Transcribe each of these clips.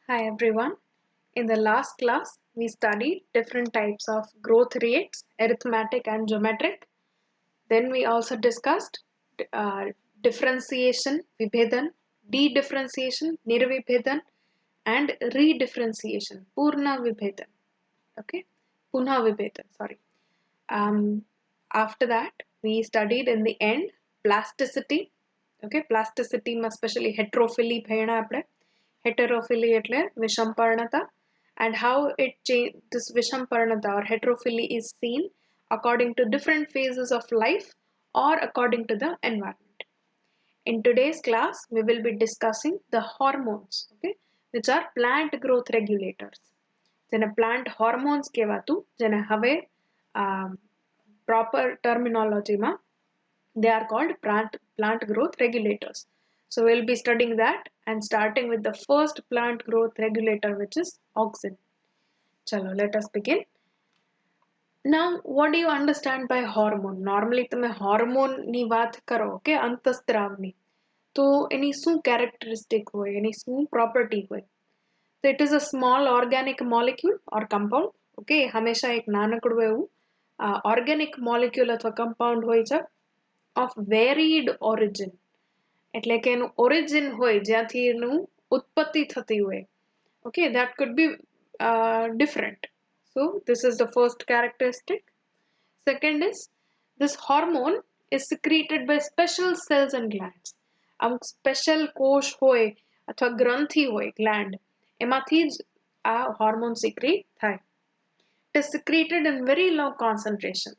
Hi everyone. In the last class, we studied different types of growth rates, arithmetic and geometric. Then we also discussed uh, differentiation, vibhedan, de-differentiation, nirvibhedan, and redifferentiation, purna vibhedan. Okay, punha vibhedan, sorry. After that, we studied in the end plasticity. Okay, plasticity માં especially heterophily ભણ્યા આપણે. Heterophily એટલે વિષમપર્ણતા and how this vishamparnata or heterophily is seen according to different phases of life or according to the environment. In today's class, we will be discussing the hormones, okay, which are plant growth regulators. જેને plant hormones કહેવાતું, જેને હવે proper terminology માં they are called plant growth regulators. So we'll be studying that and starting with the first plant growth regulator, which is auxin. Chalo, let us begin. Now, what do you understand by hormone? Normally, તમે hormone ની વાત કરો કે અંતસ્ત્રાવની, તો એની શું characteristic હોય, એની શું property હોય? So it is a small organic molecule or compound. Okay, હંમેશા એક નાનકડું એવું organic molecule અથવા compound હોય છે of varied origin. એટલે કે એનું origin હોય જ્યાંથી એનું ઉત્પત્તિ થતી હોય. Okay, that could be different. So this is the first characteristic. Second is this hormone is secreted by special cells and glands. અમુક special કોષ હોય અથવા ગ્રંથિ હોય gland એમાંથી જ આ hormone secrete થાય. It is secreted in very low concentration.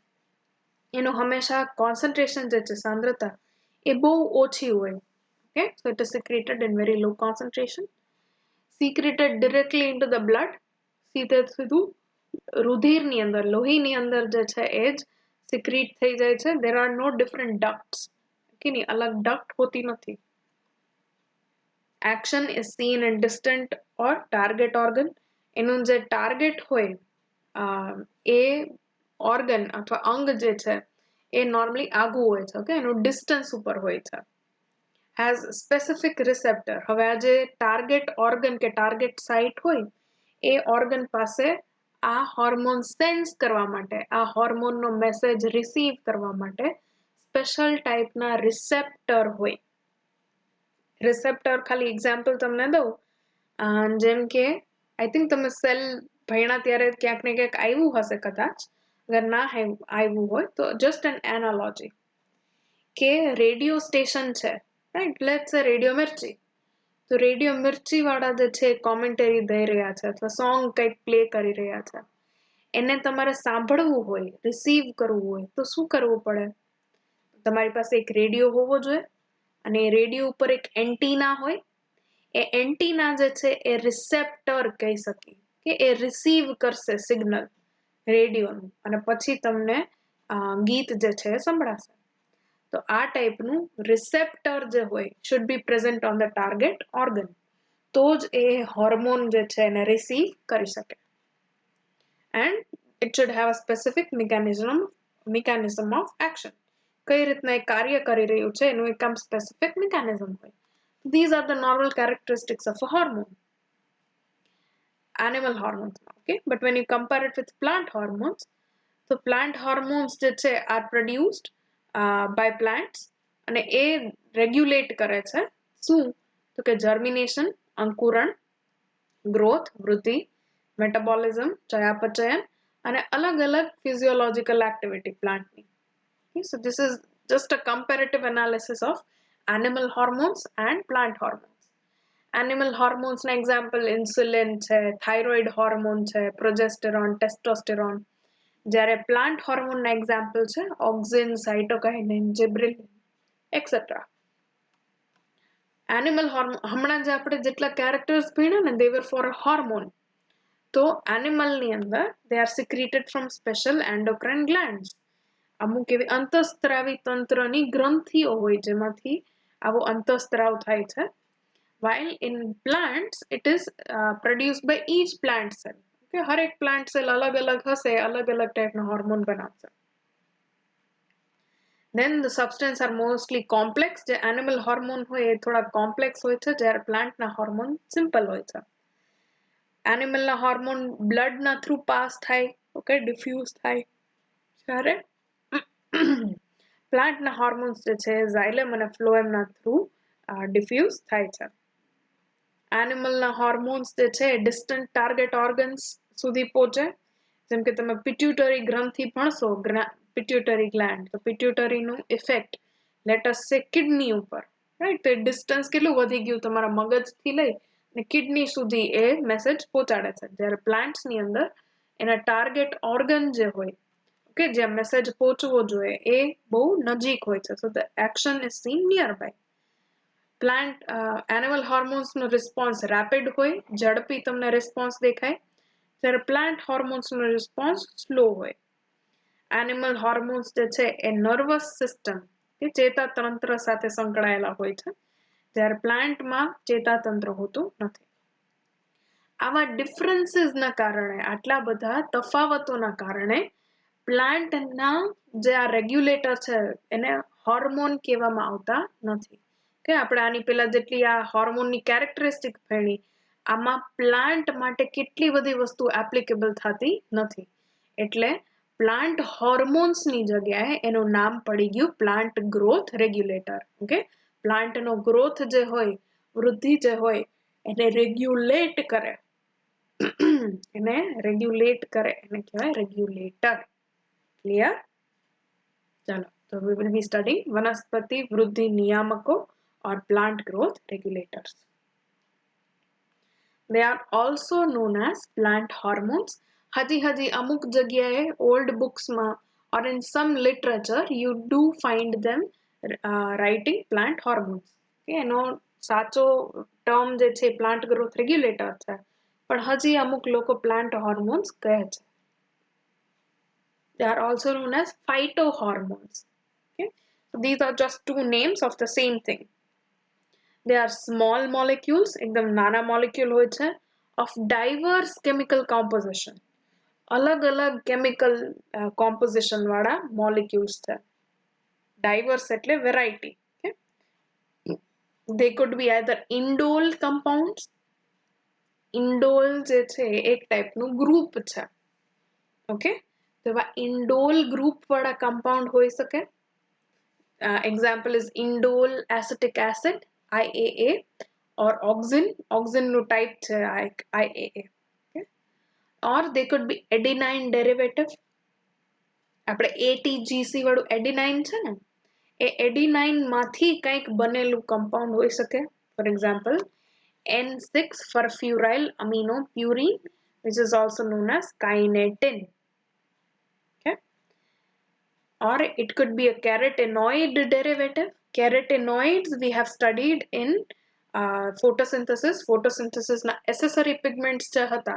એનું હંમેશા concentration જે છે સાંદ્રતા એ બહુ ઓછી હોય. Okay, so it is secreted in very low concentration. Secreted directly into the blood. સીધે સીધું રુધિરની અંદર લોહીની અંદર જે છે એ જ secrete થઈ જાય છે. There are no different ducts. Okay, ની અલગ duct હોતી નથી. Action is seen in distant or target organ. એનું જે target હોય એ organ અથવા અંગ જે છે એ normally આગું હોય છે. Okay, એનું distance ઉપર હોય છે. Has specific receptor. હવે આ જે target organ કે target site હોય એ organ પાસે આ hormone sense કરવા માટે, આ hormone નો message receive કરવા માટે special type ના receptor હોય. receptor ખાલી example તમને દઉં, જેમ કે I think તમે cell ભણ્યા ત્યારે ક્યાંક ને ક્યાંક આવ્યું હશે કદાચ, અગર ના આવ્યું હોય તો just an analogy કે રેડિયો સ્ટેશન છે, રાઈટ, લેટ્સ સે રેડિયો મિર્ચી. તો રેડિયો મિર્ચી વાળા જે છે કોમેન્ટરી દઈ રહ્યા છે અથવા સોંગ કંઈક પ્લે કરી રહ્યા છે, એને તમારે સાંભળવું હોય, રિસીવ કરવું હોય તો શું કરવું પડે? તમારી પાસે એક રેડિયો હોવો જોઈએ અને એ રેડિયો ઉપર એક એન્ટીના હોય. એ એન્ટીના જે છે એ રિસેપ્ટર કહી શકીએ કે એ રિસીવ કરશે સિગ્નલ રેડિયોનું અને પછી તમને ગીત જે છે એ સંભળાશે. તો આ ટાઈપનું રિસેપ્ટર જે હોય should be present on the target organ. તો જ એ હોર્મોન જે છે એને રિસીવ કરી શકે. And it should have a specific mechanism of action. કઈ રીતના એ કાર્ય કરી રહ્યું છે એનું એક આમ specific mechanism હોય. These are the normal characteristics of a hormone. Animal hormones, okay? But when you compare it with plant hormones, so plant hormones જે છે are produced by plants અને એ રેગ્યુલેટ કરે છે શું? તો કે જર્મિનેશન, અંકુરણ, ગ્રોથ, વૃદ્ધિ, મેટાબોલિઝમ, ચયાપચયન અને અલગ અલગ ફિઝિયોલોજિકલ એક્ટિવિટી પ્લાન્ટની. So this is just a comparative analysis of animal hormones and plant hormones. Animal hormones ના example insulin છે, thyroid hormone છે, progesterone, testosterone. જ્યારે plant hormone ના example છે auxin, cytokinin, gibberellin, etc. Animal hormone, હમણાં જે આપણે જેટલા characters ભણ્યા ને they were for a hormone. તો animal ની અંદર they are secreted from special endocrine glands. અમુક એવી અંતઃસ્ત્રાવી તંત્રની ગ્રંથિઓ હોય જેમાંથી આવો અંતઃસ્ત્રાવ થાય છે. While in plants it is produced by each plant cell. Okay, હર એક plant cell અલગ અલગ હશે, અલગ અલગ ટાઈપના હોર્મોન બનાવશે. Then the substance are mostly complex. જે animal hormone હોય એ થોડા complex હોય છે, જ્યારે plant ના hormone simple હોય છે. એનિમલ ના હોર્મોન બ્લડ ના થ્રુ પાસ થાય, ઓકે, ડિફ્યુઝ થાય, જ્યારે પ્લાન્ટ ના હોર્મોન્સ જે છે ઝાયલેમ અને ફ્લોએમ ના થ્રુ ડિફ્યુઝ થાય છે. એનિમલ ના હોર્મોન્સ જે છે ડિસ્ટન્ટ ટાર્ગેટ ઓર્ગન્સ સુધી પહોંચે, જેમ કે તમે પિટ્યુટરી ગ્રંથિ ભણશો, પિટ્યુટરી ગ્લેન્ડ, તો પિટ્યુટરી નું ઇફેક્ટ લેટસ સે કિડની ઉપર, રાઈટ, તો ડિસ્ટન્સ કેટલું વધી ગયું તમારા મગજ થી લઈ અને કિડની સુધી એ મેસેજ પહોંચાડે છે, જ્યારે પ્લાન્ટ્સ ની અંદર એના ટાર્ગેટ ઓર્ગન જે હોય, ઓકે, જ્યાં મેસેજ પહોંચવો જોઈએ એ બહુ નજીક હોય છે, so the action is seen near by. Plant animal hormones નો રિસ્પોન્સ રેપિડ હોય, ઝડપી તમને રિસ્પોન્સ દેખાય, જ્યારે પ્લાન્ટ હોર્મોન્સ નો રિસ્પોન્સ સ્લો હોય. એનિમલ હોર્મોન્સ જે છે એ નર્વસ સિસ્ટમ કે ચેતાતંત્ર સાથે સંકળાયેલા હોય છે, જ્યારે પ્લાન્ટમાં ચેતાતંત્ર હોતું નથી. આવા ડિફરન્સીસના કારણે, આટલા બધા તફાવતોના કારણે પ્લાન્ટના જે આ રેગ્યુલેટર છે એને હોર્મોન કહેવામાં આવતા નથી. કે આપણે આની પહેલા જેટલી આ હોર્મોનની કેરેક્ટરિસ્ટિક ભણી, આમાં પ્લાન્ટ માટે કેટલી બધી વસ્તુ એપ્લિકેબલ થતી નથી, એટલે પ્લાન્ટ હોર્મોન્સની જગ્યાએ એનું નામ પડી ગયું પ્લાન્ટ ગ્રોથ રેગ્યુલેટર. ઓકે, પ્લાન્ટનો ગ્રોથ જે હોય, વૃદ્ધિ જે હોય એને રેગ્યુલેટ કરે, એને રેગ્યુલેટ કરે, એને કહેવાય રેગ્યુલેટર. ક્લિયર? ચાલો, તો we will be studying વનસ્પતિ વૃદ્ધિ નિયામકો or plant growth regulators. They are also known as plant hormones. હજી અમુક જગ્યાએ old books માં or in some literature you do find them writing plant hormones. એનો સાચો ટર્મ જે છે plant growth regulator છે, પણ હજી અમુક લોકો plant hormones કહે છે. They are also known as phytohormones. Okay? So these are just two names of the same thing. They are small molecules, એકદમ નાના molecule હોય છે, of diverse chemical composition. અલગ અલગ chemical composition વાળા molecules છે. Diverse એટલે variety. Okay? They could be either indole compounds. Indole જે છે એક ટાઈપનું ગ્રુપ છે. ઓકે, તો એવા indole ગ્રુપ વાળા compound હોઈ શકે. Example is indole acetic acid, IAA, or oxin. Oxin નું type છે IAA. Okay? Or they could be adenine derivative. આપણે ATGC વાળું adenine છે ને, એ adenine માંથી કંઈક બનેલું compound હોઈ શકે. For example, N6-furfuryl aminopurine, which is also known as kinetin. Okay? Or it could be a carotenoid derivative. Carotenoids we have studied in photosynthesis. Photosynthesis na accessory pigments je hata,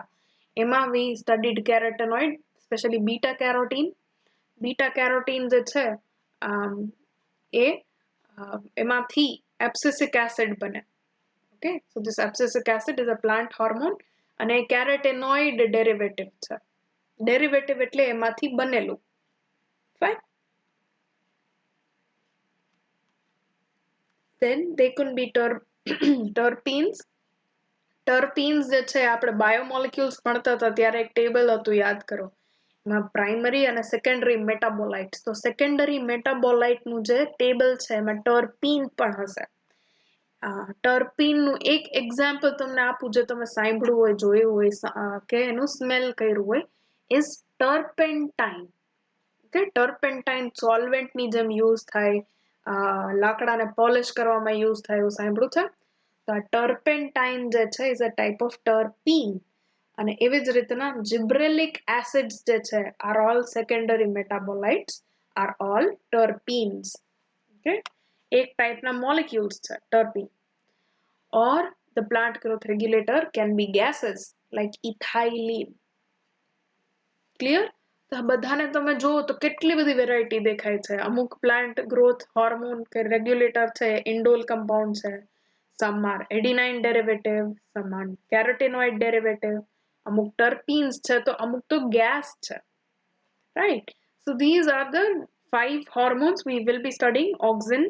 એમાં we studied carotenoid, especially beta carotene. Beta carotene જે છે એ એમાંથી abscisic acid બને. Okay, so this abscisic acid is a plant hormone અને carotenoid derivative છે. Derivative એટલે એમાંથી બનેલું. Fine. Then they could be terpenes. Terpenes જે છે આપણે બાયોમોલિક્યુલ્સ ભણતા હતા ત્યારે એક ટેબલ હતું, યાદ કરો, એમાં પ્રાઇમરી અને સેકન્ડરી મેટાબોલાઇટ્સ, તો સેકન્ડરી મેટાબોલાઇટ નું જે ટેબલ છે એમાં ટર્પીન પણ હશે. ટર્પીન નું એક એક્ઝામ્પલ તમને આપું જે તમે સાંભળ્યું હોય, જોયું હોય કે એનું સ્મેલ કર્યું હોય, is turpentine. Okay, turpentine solvent ની જેમ યુઝ થાય, લાકડાને પોલિશ કરવામાં યુઝ થાય, એવું સાંભળ્યું છે? તો આ ટર્પેન્ટાઇન જે છે is a type of terpene. અને એવી જ રીતના જીબ્રેલિક એસિડ્સ જે છે are all secondary metabolites, are all terpenes. Okay, એક ટાઈપના મોલેક્યુલ્સ છે ટર્પીન. Or the plant growth regulator can be gases like ethylene. Clear? તો આ બધાને તમે જુઓ તો કેટલી બધી વેરાયટી દેખાય છે. અમુક પ્લાન્ટ ગ્રોથ હોર્મોન કે રેગ્યુલેટર છે ઇન્ડોલ કમ્પાઉન્ડ છે, some are adenine derivative, some are carotenoid derivative, અમુક ટર્પીન્સ છે તો અમુક તો ગેસ છે. Right? So these are the 5 hormones we will be studying: auxin,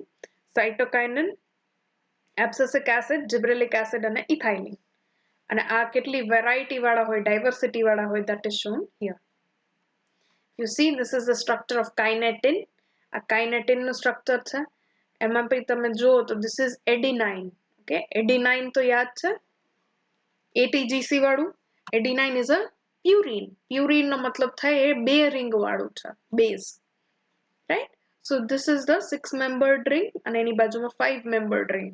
cytokinin, abscisic acid, gibberellic acid and ethylene. અને આ કેટલી વેરાયટી વાળા હોય, ડાયવર્સિટી વાળા હોય, that is shown here. You see, this is the structure of kinetin. આ kinetin નું structure છે. એમાં પછી તમે જુઓ તો this is adenine. Okay, adenine તો યાદ છે, ATGC વાળું. adenine is a purine. purine નો મતલબ થાય એ બે રિંગ વાળું છે, base, right? So this is the 6-membered ring અને એની બાજુમાં 5-membered ring.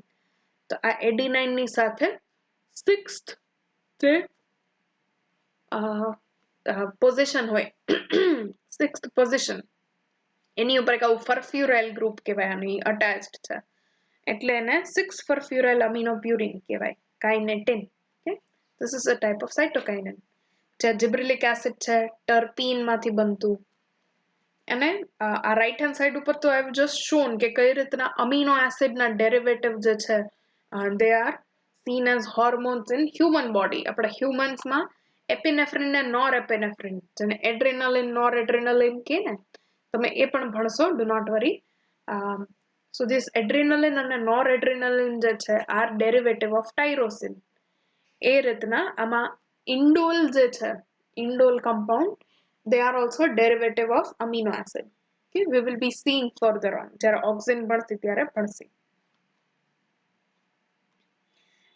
તો આ adenine ની સાથે 6th જે પોઝિશન હોય, 6th પોઝિશન, એની ઉપર એક આવું ફર્ફ્યુરાઇલ ગ્રુપ કહેવાય, આની અટેચ્ડ છે, એટલે એને 6 ફર્ફ્યુરાઇલ અમીનો પ્યુરિન કહેવાય, કાઇનેટિન. Okay, this is a type of cytokinin. જે જિબ્રેલિક એસિડ છે, ટર્પીન માંથી બનતું. અને આ રાઈટ હેન્ડ સાઈડ ઉપર તો આઈ જસ્ટ શોન કે કઈ રીતના અમીનો એસિડના ડેરિવેટિવ જે છે they are scene as hormones in human body. આપણા હ્યુમન્સમાં એપિનેફ્રિન ને નોર એપિનેફ્રિન, જેને એડ્રેનાલિન નોર એડ્રેનાલિન કહે ને, તમે એ પણ ભણશો, do not worry. So this adrenaline અને નોર એડ્રેનાલિન જે છે આર ડેરિવેટિવ ઓફ ટાઇરોસિન. એ રીતના આમાં ઇન્ડોલ જે છે, indole compound, they are also derivative of amino acid. Okay, we will be seeing further on. જ્યારે ઓક્સિન ભણતી ત્યારે ભણશી.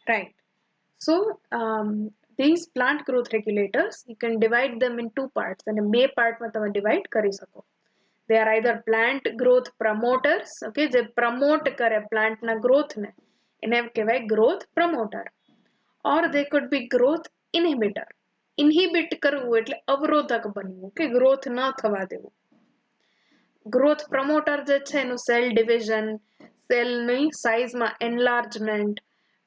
Right. So these plant growth regulators, you can divide them in 2 parts, અને બે પાર્ટમાં તમે ડિવાઇડ કરી શકો. They are either plant growth promoters, okay, જે promote કરે પ્લાન્ટના ગ્રોથને, એને કહેવાય growth promoter, or they could be growth inhibitor. ઇન્હિબિટ કરવું એટલે અવરોધક બનવું, કે ગ્રોથ ન થવા દેવું. ગ્રોથ પ્રમોટર જે છે એનું સેલ ડિવિઝન, સેલની સાઇઝમાં એનલાર્જમેન્ટ,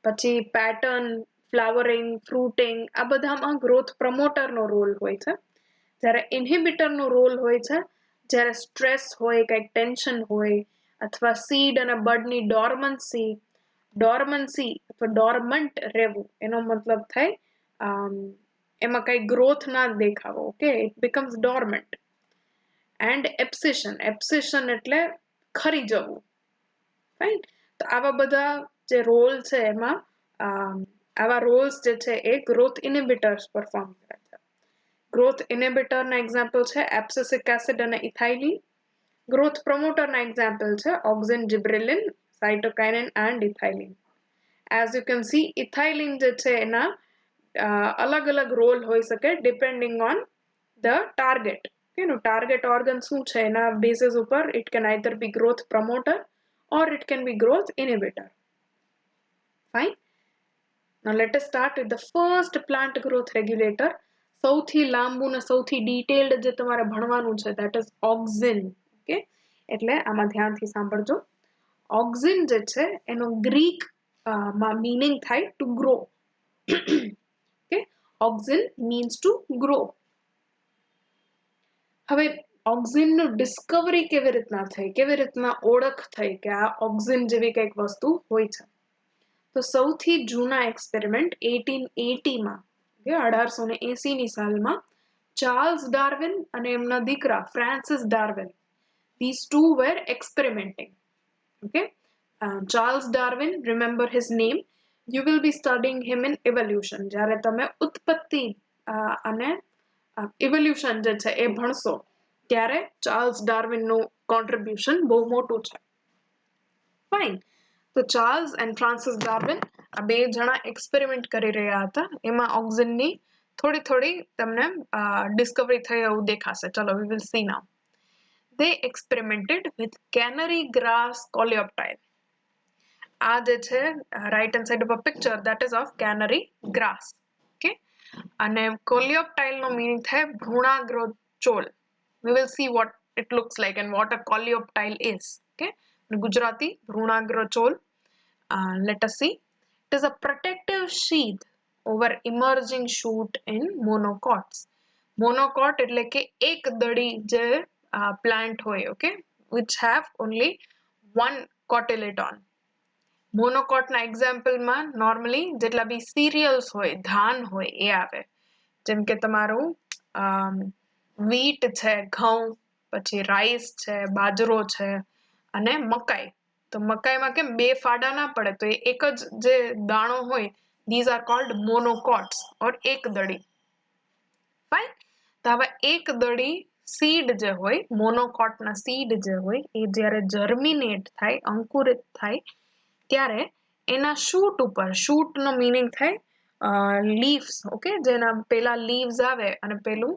પછી પેટર્ન, ફ્લાવરિંગ, ફ્રૂટિંગ, આ બધામાં ગ્રોથ પ્રમોટરનો રોલ હોય છે. જ્યારે ઇન્હિબિટરનો રોલ હોય છે જ્યારે સ્ટ્રેસ હોય, કંઈક ટેન્શન હોય, અથવા સીડ અને બડની ડોર્મન્સી અથવા ડોર્મન્ટ રહેવું, એનો મતલબ થાય એમાં કઈ ગ્રોથ ના દેખાવો. Okay, it becomes dormant. And abscission એટલે ખરી જવું. રાઈટ? તો આવા બધા જે રોલ છે એમાં આવા રોલ્સ જે છે એ ગ્રોથ ઇનિબિટર્સ પરફોર્મ કરે છે. ગ્રોથ ઇનિબિટરના એક્ઝામ્પલ છે એબ્સિસિક એસિડ અને ઇથાઇલિન. ગ્રોથ પ્રમોટરના એક્ઝામ્પલ છે auxin, gibberellin, cytokinin and ethylene. As you can see, ethylene જે છે એના અલગ અલગ રોલ હોઈ શકે ડિપેન્ડિંગ ઓન ધ ટાર્ગેટ. એનું ટાર્ગેટ ઓર્ગન શું છે એના બેસિસ ઉપર it can either be growth promoter or it can be growth inhibitor. Fine. Now let us start with the first plant growth regulator. સૌથી લાંબુ ને સૌથી ડિટેલ્ડ જે તમારે ભણવાનું છે that is auxin. Okay, એટલે આમાં ધ્યાનથી સાંભળજો. auxin જે છે એનો ગ્રીક માં મીનિંગ થાય to grow. Okay, auxin means to grow. હવે ઓક્સિનનું ડિસ્કવરી કેવી રીતના થઈ, કેવી રીતના ઓળખ થઈ કે આ ઓક્સિન જેવી કંઈક વસ્તુ હોય છે? તો સૌથી જૂના એક્સપેરિમેન્ટ 1880માં, 1880ની સાલમાં ચાર્લ્સ ડાર્વિન અને એમના દીકરા Francis Darwin, these two were experimenting. Okay, Charles Darwin, remember his name, you will be studying him in evolution. જ્યારે તમે ઉત્પત્તિ અને ઇવોલ્યુશન જે છે એ ભણશો ત્યારે ચાર્લ્સ ડાર્વિનનું કોન્ટ્રીબ્યુશન બહુ મોટું છે. ફાઇન. તો ચાર્લ્સ એન્ડ ફ્રાન્સિસ ડાર્વિન આ બે જણા એક્સપેરિમેન્ટ કરી રહ્યા હતા. એમાં ઓક્સિનની થોડી તમને ડિસ્કવરી થઈ એવું દેખાશે. ચલો, we will see now. They experimented with canary grass coleoptile. આ જે છે રાઈટ હેન્ડ સાઈડ ઉપર picture that is of canary grass. Okay, અને coleoptile નો મીનિંગ થાય ભ્રૂણાગ્રચોલ. We will see what it looks like and what a coleoptile is. Okay, Gujarati ભ્રૂણાગ્રચોલ. Let us see. It is a protective sheath over emerging shoot in monocots. Monocot એટલે કે એક દડી જે plant હોય, okay, which have only one cotyledon. મોનોકોટના એક્ઝામ્પલમાં normally જેટલા બી serials હોય, ધાન હોય એ આવે. જેમ કે તમારું વીટ છે, ઘઉં, પછી રાઈસ છે, બાજરો છે અને મકાઈ. તો મકાઈમાં કેમ બે ફાડા ના પડે, તો એક જ જે દાણો હોય these are called monocots or એકદળી. ફાઇન. તો હવે એકદળી સીડ જે હોય, મોનોકોટના સીડ જે હોય એ જ્યારે જર્મિનેટ થાય, અંકુરિત થાય ત્યારે એના શૂટ ઉપર, શૂટનો મીનિંગ થાય લીવ્સ, ઓકે, જેના પેલા લીવ્સ આવે અને પેલું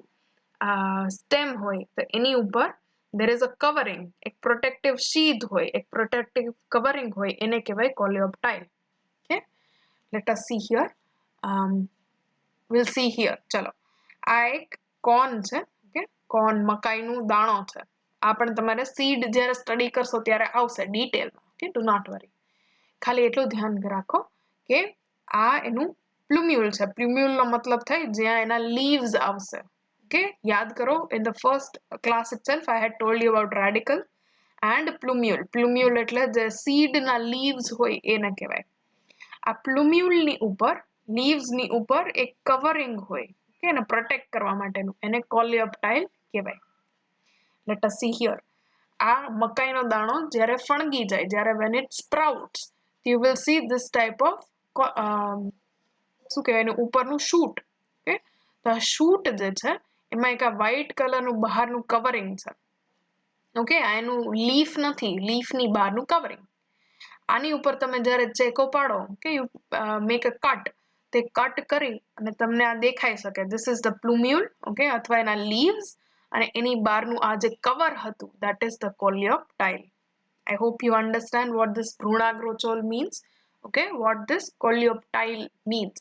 સ્ટેમ હોય, તો એની ઉપર there is a covering, એક પ્રોટેક્ટિવ શીથ હોય, એક પ્રોટેક્ટિવ કવરિંગ હોય, એને કહેવાય કોલિયોપ્ટાઇલ. Okay, let us see here. We'll see here. ચલો, આ એક કોર્ન છે, ઓકે, કોર્ન મકાઈનું દાણો છે. આ પણ તમારે સીડ જ્યારે સ્ટડી કરશો ત્યારે આવશે ડિટેલમાં. ઓકે, ડુ નોટ વરી. ખાલી એટલું ધ્યાન રાખો કે આ એનું પ્લુમ્યુલ છે. પ્લુમ્યુલનો મતલબ થાય જ્યાં એના લીવ્સ આવશે. ઓકે, યાદ કરો, in the first class itself I had told you about radicle and plumule. Plumule એટલે જે સીડના લીવ્સ હોય એને કહેવાય. આ પ્લુમ્યુલની ઉપર, લીવ્સની ઉપર એક કવરિંગ હોય, ઓકે, એને પ્રોટેક્ટ કરવા માટેનું, એને કોલિયોપ્ટાઇલ કહેવાય. Let S C here. આ મકાઈનો દાણો જ્યારે ફણગી જાય, જ્યારે when it sprouts, you will see this type of શું કહેવાય એનું ઉપરનું શૂટ. ઓકે, તો આ શૂટ જે છે એમાં એક આ વ્હાઈટ કલરનું બહારનું કવરિંગ છે. ઓકે, આ એનું લીફ નથી, લીફની બહારનું કવરિંગ. આની ઉપર તમે જ્યારે ચેકો પાડો, કે યુ મેક અ કટ, તે કટ કરી અને તમને આ દેખાઈ શકે, ધીસ ઇઝ ધ પ્લુમ્યુલ, ઓકે, અથવા એના લીવ્સ, અને એની બહારનું આ જે કવર હતું, that is the કોલિયોપ્ટાઇલ. I hope you understand what this ભ્રૂણાગ્રોચોલ means. Okay, what this કોલિયોપ્ટાઇલ means.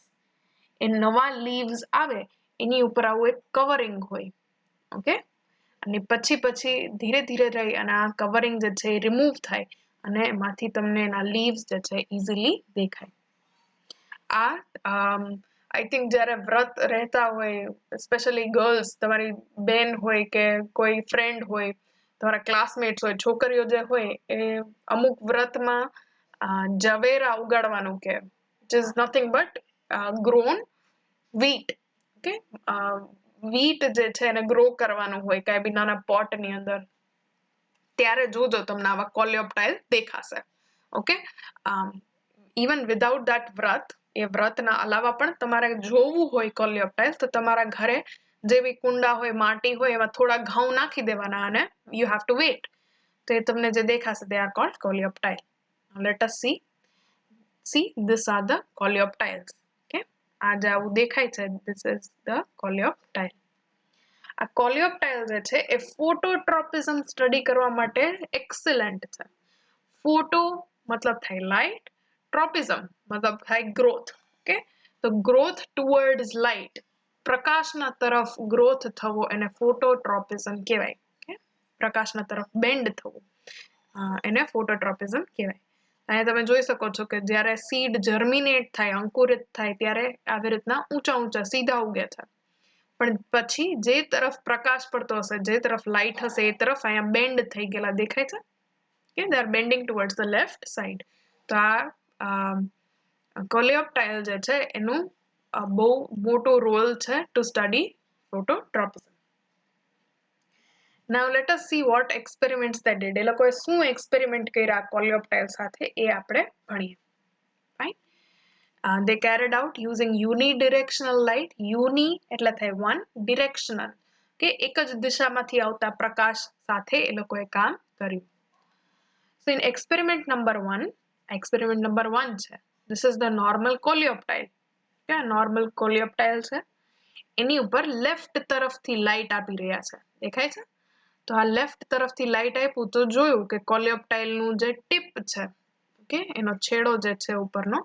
એ નવા લીવ્સ આવે એની ઉપર આવું એક કવરિંગ હોય. ઓકે, અને પછી ધીરે ધીરે રહી અને આ કવરિંગ જે છે એ રિમૂવ થાય અને એમાંથી તમને એના લીવ્સ જે છે ઇઝીલી દેખાય. આ આઈ થિંક જ્યારે વ્રત રહેતા હોય, સ્પેશિયલી ગર્લ્સ, તમારી બેન હોય કે કોઈ ફ્રેન્ડ હોય, તમારા ક્લાસમેટ્સ હોય, છોકરીઓ જે હોય એ અમુક વ્રતમાં જવેરા ઉગાડવાનું કે, which is nothing but grown wheat. Okay, wheat જે છે એને ગ્રો કરવાનું હોય કાંઈ બી નાના પોટની અંદર, ત્યારે જોજો તમને આવા કોલિયોપ્ટાઇલ દેખાશે. ઓકે, ઇવન વિધાઉટ ધેટ વ્રત, એ વ્રતના અલાવા પણ તમારે જોવું હોય કોલિયોપ્ટાઇલ, તો તમારા ઘરે જેવી કુંડા હોય, માટી હોય, એમાં થોડા ઘઉં નાખી દેવાના અને યુ હેવ ટુ વેટ. તો એ તમને જે દેખાશે, they are called કોલિયોપ્ટાઇલ. Let us see. See, these are the કોલિયોપ્ટાઇલ્સ. Okay, આ જે આવું દેખાય છે, this is the કોલિયોપ્ટાઇલ. આ કોલિયોપ્ટાઇલ જે છે એ ફોટોટ્રોપિઝમ સ્ટડી કરવા માટે એક્સેલન્ટ છે. ફોટો મતલબ થાય લાઇટ, ટ્રોપિઝમ મતલબ થાય ગ્રોથ. ઓકે, તો ગ્રોથ ટુવર્ડ્સ લાઇટ, પ્રકાશના તરફ ગ્રોથ થવો એને ફોટોટ્રોપિઝમ કહેવાય. ઓકે, પ્રકાશના તરફ બેન્ડ થવું એને ફોટોટ્રોપિઝમ કહેવાય. અહીંયા તમે જોઈ શકો છો કે જ્યારે સીડ જર્મિનેટ થાય, અંકુરિત થાય, ત્યારે આવી રીતના ઊંચા ઊંચા સીધા ઉગે છે. પણ પછી જે તરફ પ્રકાશ પડતો હશે, જે તરફ લાઇટ હશે, એ તરફ અહીંયા બેન્ડ થઈ ગયેલા દેખાય છે. Okay, they are bending towards the left side. તો આ કોલિયોપ્ટાઇલ જે છે એનું બહુ મોટો રોલ છે to study phototropism. Now let us see what experiments they did. એ લોકોએ શું એક્સપેરિમેન્ટ કર્યા કોલિયોપ્ટાઇલ સાથે એ આપણે ભણીએ. Fine. They carried out using unidirectional light. Uni એટલે થાય one, directional કે એક જ દિશામાંથી આવતા પ્રકાશ સાથે એ લોકોએ કામ કર્યું. So in experiment number 1, experiment number 1 છે, this is the normal coleoptile. Okay, normal coleoptile છે, એની ઉપર લેફ્ટ તરફથી લાઇટ આપી રહ્યા છે, દેખાય છે? તો આ લેફ્ટ તરફથી લાઇટ આપ્યું તો જોયું કે કોલિયોપ્ટાઇલનું જે ટીપ છે, ઓકે, એનો છેડો જે છે ઉપરનો,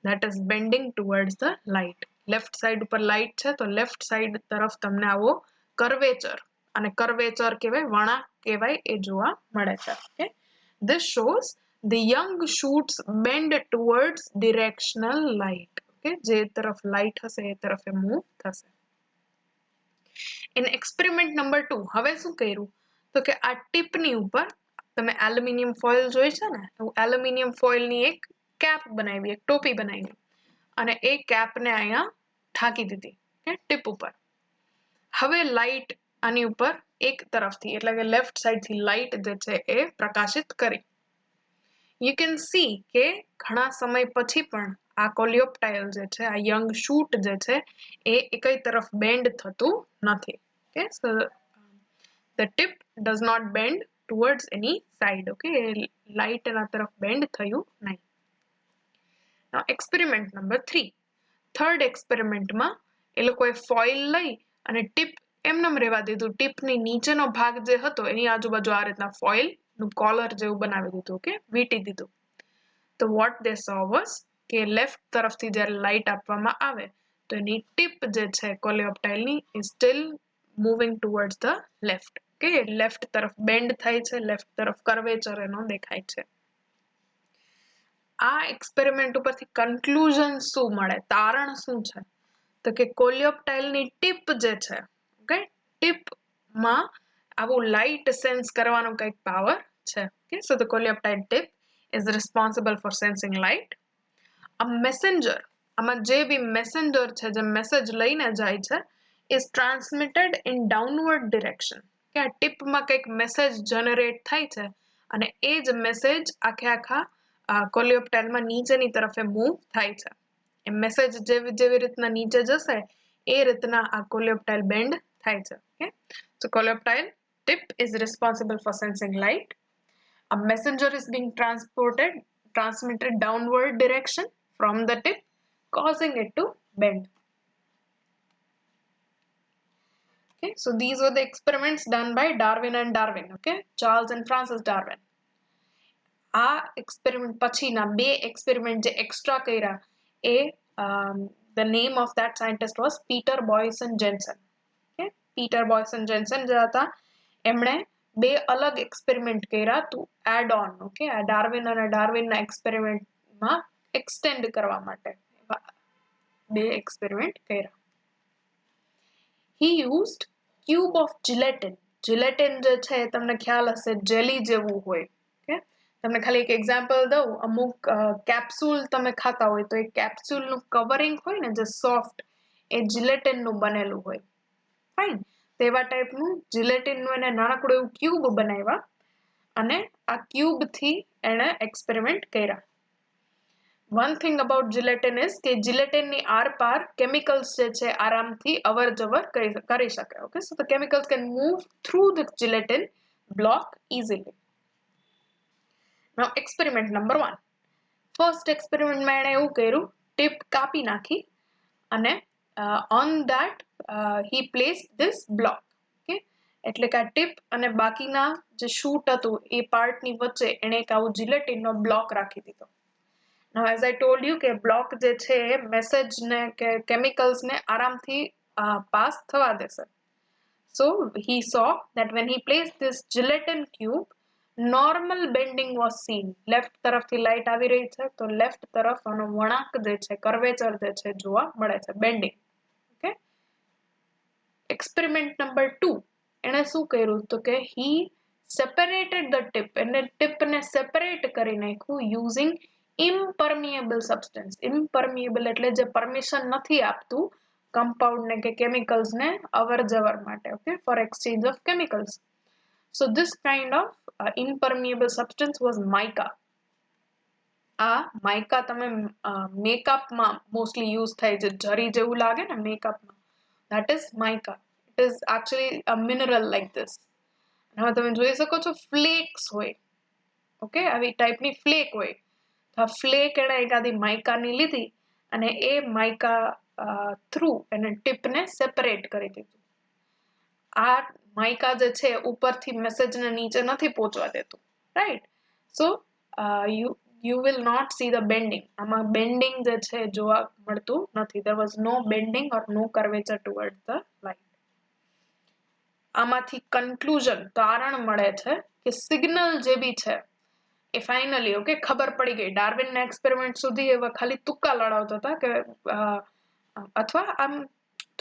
that is bending towards the light. Left side ઉપર લાઇટ છે તો લેફ્ટ સાઈડ તરફ તમને આવો કર્વેચર, અને કર્વેચર કહેવાય, વળાંક કહેવાય, એ જોવા મળે છે. Okay, this shows the young shoots bend towards directional light. Okay, જે તરફ લાઇટ હશે એ તરફ મૂવ થશે. In experiment number 2 હવે શું કર્યું, તો કે આ ટીપની ઉપર તમે એલ્યુમિનિયમ ફોઇલ જોઈ છે ને, એવું એલ્યુમિનિયમ ફોઇલની એક કેપ બનાવી, એક ટોપી બનાવી, અને એ કેપને અહીંયા ઢાંકી દીધી, ટીપ ઉપર. હવે લાઇટ આની ઉપર એક તરફથી એટલે કે લેફ્ટ સાઈડથી લાઇટ જે છે એ પ્રકાશિત કરી. યુ કેન સી કે ઘણા સમય પછી પણ આ કોલિયોપ્ટાઇલ જે છે, આ યંગ શૂટ જે છે એ એકઈ તરફ બેન્ડ થતું નથી. Okay, so the tip does not bend towards any side. Okay, light એના તરફ બેન્ડ થયું નહીં. Now experiment number 3. થર્ડ એક્સપેરિમેન્ટમાં એ લોકોએ ફોઇલ લઈ અને ટીપ એમનેમ રહેવા દીધું. ટીપની નીચેનો ભાગ જે હતો એની આજુબાજુ આ રીતના ફોઇલનું કોલર જેવું બનાવી દીધું. ઓકે, વીંટી દીધું. તો વોટ દે સો વોઝ કે લેફ્ટ તરફથી જ્યારે લાઇટ આપવામાં આવે તો એની ટીપ જે છે કોલિયોપ્ટાઇલની is still moving towards the left. Okay, left તરફ બેન્ડ થાય છે, લેફ્ટ તરફ કર્વેચર એનો દેખાય છે. આ એક્સપેરિમેન્ટ ઉપરથી કન્ક્લુઝન શું મળે, તારણ શું છે? તો કે કોલિયોપ્ટાઇલની ટીપ જે છે, ઓકે, ટીપમાં આવું લાઇટ સેન્સ કરવાનો કંઈક પાવર છે. Okay, so the coleoptile tip is responsible for sensing light. A messenger, આમાં જે બી મેસેન્જર છે, જે મેસેજ લઈને જાય છે, is transmitted in downward direction. કે આ ટીપમાં કંઈક મેસેજ જનરેટ થાય છે અને એ જ મેસેજ આખા કોલિયોપ્ટાઇલમાં નીચેની તરફે મૂવ થાય છે. એ મેસેજ જેવી રીતના નીચે જશે એ રીતના આ કોલિયોપ્ટાઇલ બેન્ડ થાય છે. Okay, so coleoptile tip is responsible for sensing light. A messenger is being transmitted downward direction from the tip, causing it to bend. Okay, so these were the experiments done by Darwin and Darwin. Okay, Charles and Francis Darwin. આ experiment પછીના બે experiment જે extra કર્યા એ the name of that scientist was Peter Boyson Jensen. Okay, Peter Boyson Jensen જે હતા એમણે બે અલગ એક્સપેરિમેન્ટ કર્યા to add on. ઓકે, આ ડાર્વિન અને ડાર્વિનના એક્સપેરિમેન્ટમાં એક્સટેન્ડ કરવા માટે બે એક્સપેરિમેન્ટ કર્યા. He used cube of gelatin. Gelatin જે છે તમને ખ્યાલ હશે જેલી જેવું હોય. ઓકે, તમને ખાલી એક એક્ઝામ્પલ દઉં, અમુક કેપ્સ્યુલ તમે ખાતા હોય તો એ કેપ્સ્યુલનું કવરિંગ હોય ને જે સોફ્ટ, એ જિલેટિનનું બનેલું હોય. ફાઇન, તેવા ટાઈપનું જિલેટિનનું એને નાનકડું એવું ક્યુબ બનાવ્યા અને આ ક્યુબથી એણે એક્સપેરિમેન્ટ કર્યા. One thing about gelatin is કે gelatinની આરપાર કેમિકલ્સ જે છે આરામથી અવર જવર કરી શકે. Okay, so the chemicals can move through the gelatin block easily. Now experiment number 1. First experiment માં એણે એવું કર્યું, ટીપ કાપી નાખી અને on that he placed this block. Okay, એટલે કે આ ટીપ અને બાકીના જે શૂટ હતું એ પાર્ટની વચ્ચે એણે એક આવું જિલેટિનનો બ્લોક રાખી દીધો. Now as I told you કે બ્લોક જે છે મેસેજ ને કે કેમિકલ્સ ને આરામથી પાસ થવા દેશે. So he saw that when he placed this gelatin cube, normal bending was seen. Left તરફથી લાઇટ આવી રહી છે તો લેફ્ટ તરફ આનો વળાંક જે છે, કર્વેચર જે છે જોવા મળે છે, બેન્ડિંગ. ઓકે, એક્સપેરિમેન્ટ નંબર 2 એણે શું કર્યું તો કે he separated the tip, એને ટીપને સેપરેટ કરી નાખ્યું using impermeable substance. Impermeable એટલે જે પરમિશન નથી આપતું compound ને કે chemicals ને અવર જવર માટે. Okay, for exchange of chemicals. So this kind of impermeable substance was mica. આ માઇકા તમે મેકઅપમાં મોસ્ટલી યુઝ થાય છે, જરી જેવું લાગે ને મેકઅપમાં, that is mica. It is actually a mineral like this. હવે તમે જોઈ શકો છો ફ્લેક્સ હોય. ઓકે, આવી ટાઈપની ફ્લેક હોય. તો આ ફ્લેક એણે એકાદી માઇકાની લીધી અને એ માઇકા થ્રુ એને ટીપને સેપરેટ કરી દીધું. આ માઇકા જે છે ઉપરથી મેસેજને નીચે નથી પહોંચવા દેતું, right? So you will not see the bending. આમાં બેન્ડિંગ જે છે જોવા મળતું નથી. There was no bending or no curvature towards the light. આમાંથી કન્ક્લુઝન, તારણ મળે છે કે સિગ્નલ જે બી છે એ ફાઇનલી, ઓકે, ખબર પડી ગઈ. ડાર્વિનના એક્સપેરિમેન્ટ સુધી એવા ખાલી તુક્કા લડાવતા હતા કે અથવા આમ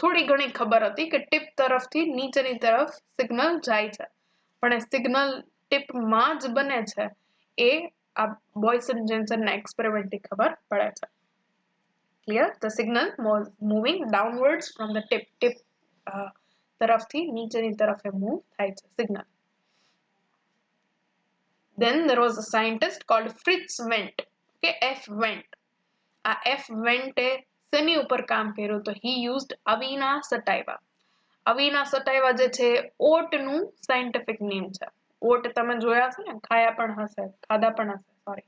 થોડી ઘણી ખબર હતી કે ટીપ તરફથી નીચેની તરફ સિગ્નલ જાય છે, પણ એ સિગ્નલ ટીપમાં જ બને છે એ આ બોયસન જેન્સનના એક્સપેરિમેન્ટથી ખબર પડે છે. Clear? The signal moving downwards from the tip, tip તરફથી નીચેની તરફે મૂવ થાય છે signal. Then there was a scientist called Fritz Wendt. Okay, F. Wendt. આ એફ વેન્ટે શેની ઉપર કામ કર્યું? તો હી યુઝડ અવિના સટાઇવા. અવિના સટાઇવા જે છે ઓટનું સાયન્ટિફિક નેમ છે. ઓટ તમે જોયા હશે ને, ખાયા પણ હશે, ખાધા પણ હશે, sorry.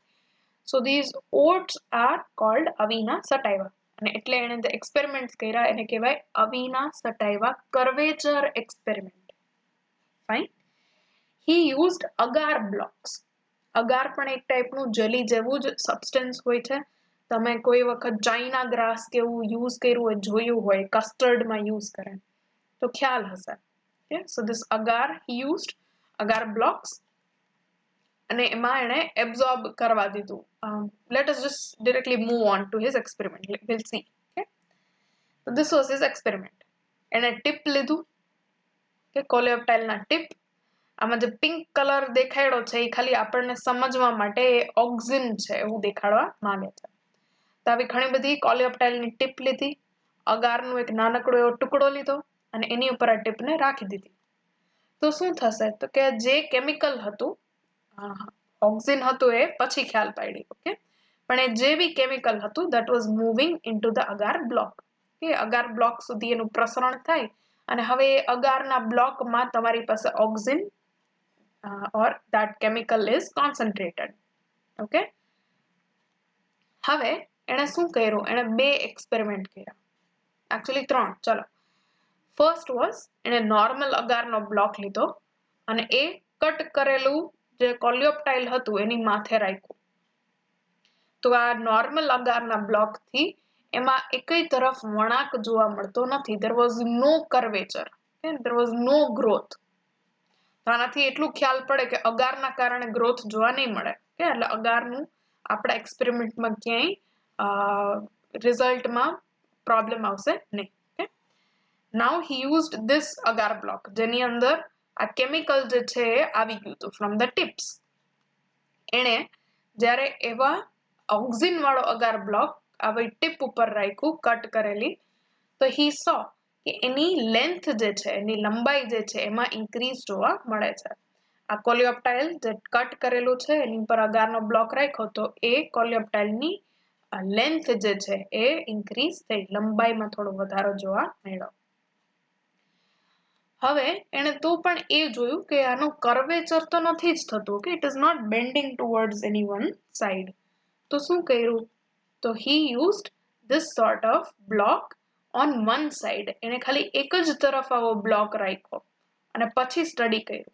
So these oats are called avena sativa. અને એટલે એને જે એક્સપેરિમેન્ટ્સ કર્યા એને કહેવાય avena sativa curvature experiment. Fine. He used agar blocks. Agar પણ એક ટાઈપનું જેલી જેવું જ સબસ્ટન્સ હોય છે. તમે કોઈ વખત ચાઇના ગ્રાસ કેવું યુઝ કર્યું હોય, જોયું હોય, કસ્ટર્ડમાં યુઝ કરે તો ખ્યાલ હશે. Okay, so this agar he used agar blocks અને એમાં એને એબ્સોર્બ કરવા દીધું. Let us just directly move on to his experiment. We'll see. Okay, so this was his experiment. એને ટીપ લીધું કે કોલિયોપ્ટાઇલના ટીપ. આમાં જે પિંક કલર દેખાડ્યો છે એ ખાલી આપણને સમજવા માટે ઓક્સિન છે એવું દેખાડવા માંગે છે. તો આવી ઘણી બધી કોલિયોપ્ટાઇલની ટીપ લીધી, અગારનો એક નાનકડો એવો ટુકડો લીધો અને એની ઉપર આ ટીપને રાખી દીધી. તો શું થશે? તો કે જે કેમિકલ હતું, ઓક્સિન હતું એ પછી ખ્યાલ પાડી, ઓકે, પણ એ જે બી કેમિકલ હતું that was moving into the agar block. કે અગાર બ્લોક સુધી એનું પ્રસરણ થાય અને હવે એ અગારના બ્લોકમાં તમારી પાસે auxin or that chemical is concentrated. Okay, હવે એને શું કર્યું? એને બે એક્સપેરિમેન્ટ કર્યા, એકચ્યુઅલી ત્રણ. ચલો, ફર્સ્ટ વોઝ એને નોર્મલ અગારનો બ્લોક લીધો અને એ કટ કરેલું જે કોલિયોપ્ટાઇલ હતું એની માથે રાખ્યું. તો આ નોર્મલ અગારના બ્લોકથી એમાં એકેય તરફ વળાંક જોવા મળતો નથી. there was no curvature, there was no growth. તો આનાથી એટલું ખ્યાલ પડે કે અગારના કારણે ગ્રોથ જોવા નહીં મળે. એટલે અગારનું આપણા એક્સપેરિમેન્ટમાં ક્યાંય રિઝલ્ટમાં પ્રોબ્લેમ આવશે નહીં. નાઉ હી યુઝડ ધીસ અગાર બ્લોક જેની અંદર આ કેમિકલ જે છે એ આવી ગયું હતું ફ્રોમ ધ ટિપ્સ. એણે જ્યારે એવા ઓક્સિન વાળો અગાર બ્લોક આવી ટીપ ઉપર રાખ્યું કટ કરેલી, તો હી સો કે એની લેન્થ જે છે, એની લંબાઈ જે છે એમાં ઇન્ક્રીઝ જોવા મળે છે. આ કોલિયોપ્ટાઇલ જે કટ કરેલું છે એની પર અગારનો બ્લોક રાખ્યો તો એ કોલિયોપ્ટાઇલની લેન્થ જે છે એ ઇન્ક્રીઝ થઈ, લંબાઈમાં થોડો વધારો જોવા મળ્યો. હવે એને તો પણ એ જોયું કે આનું કર્વેચર તો નથી જ થતું, કે it is not bending towards એની વન સાઇડ. તો શું કર્યું? તો he used this sort of block on one side. એને ખાલી એક જ તરફ આવો બ્લોક રાખ્યો અને પછી સ્ટડી કર્યું.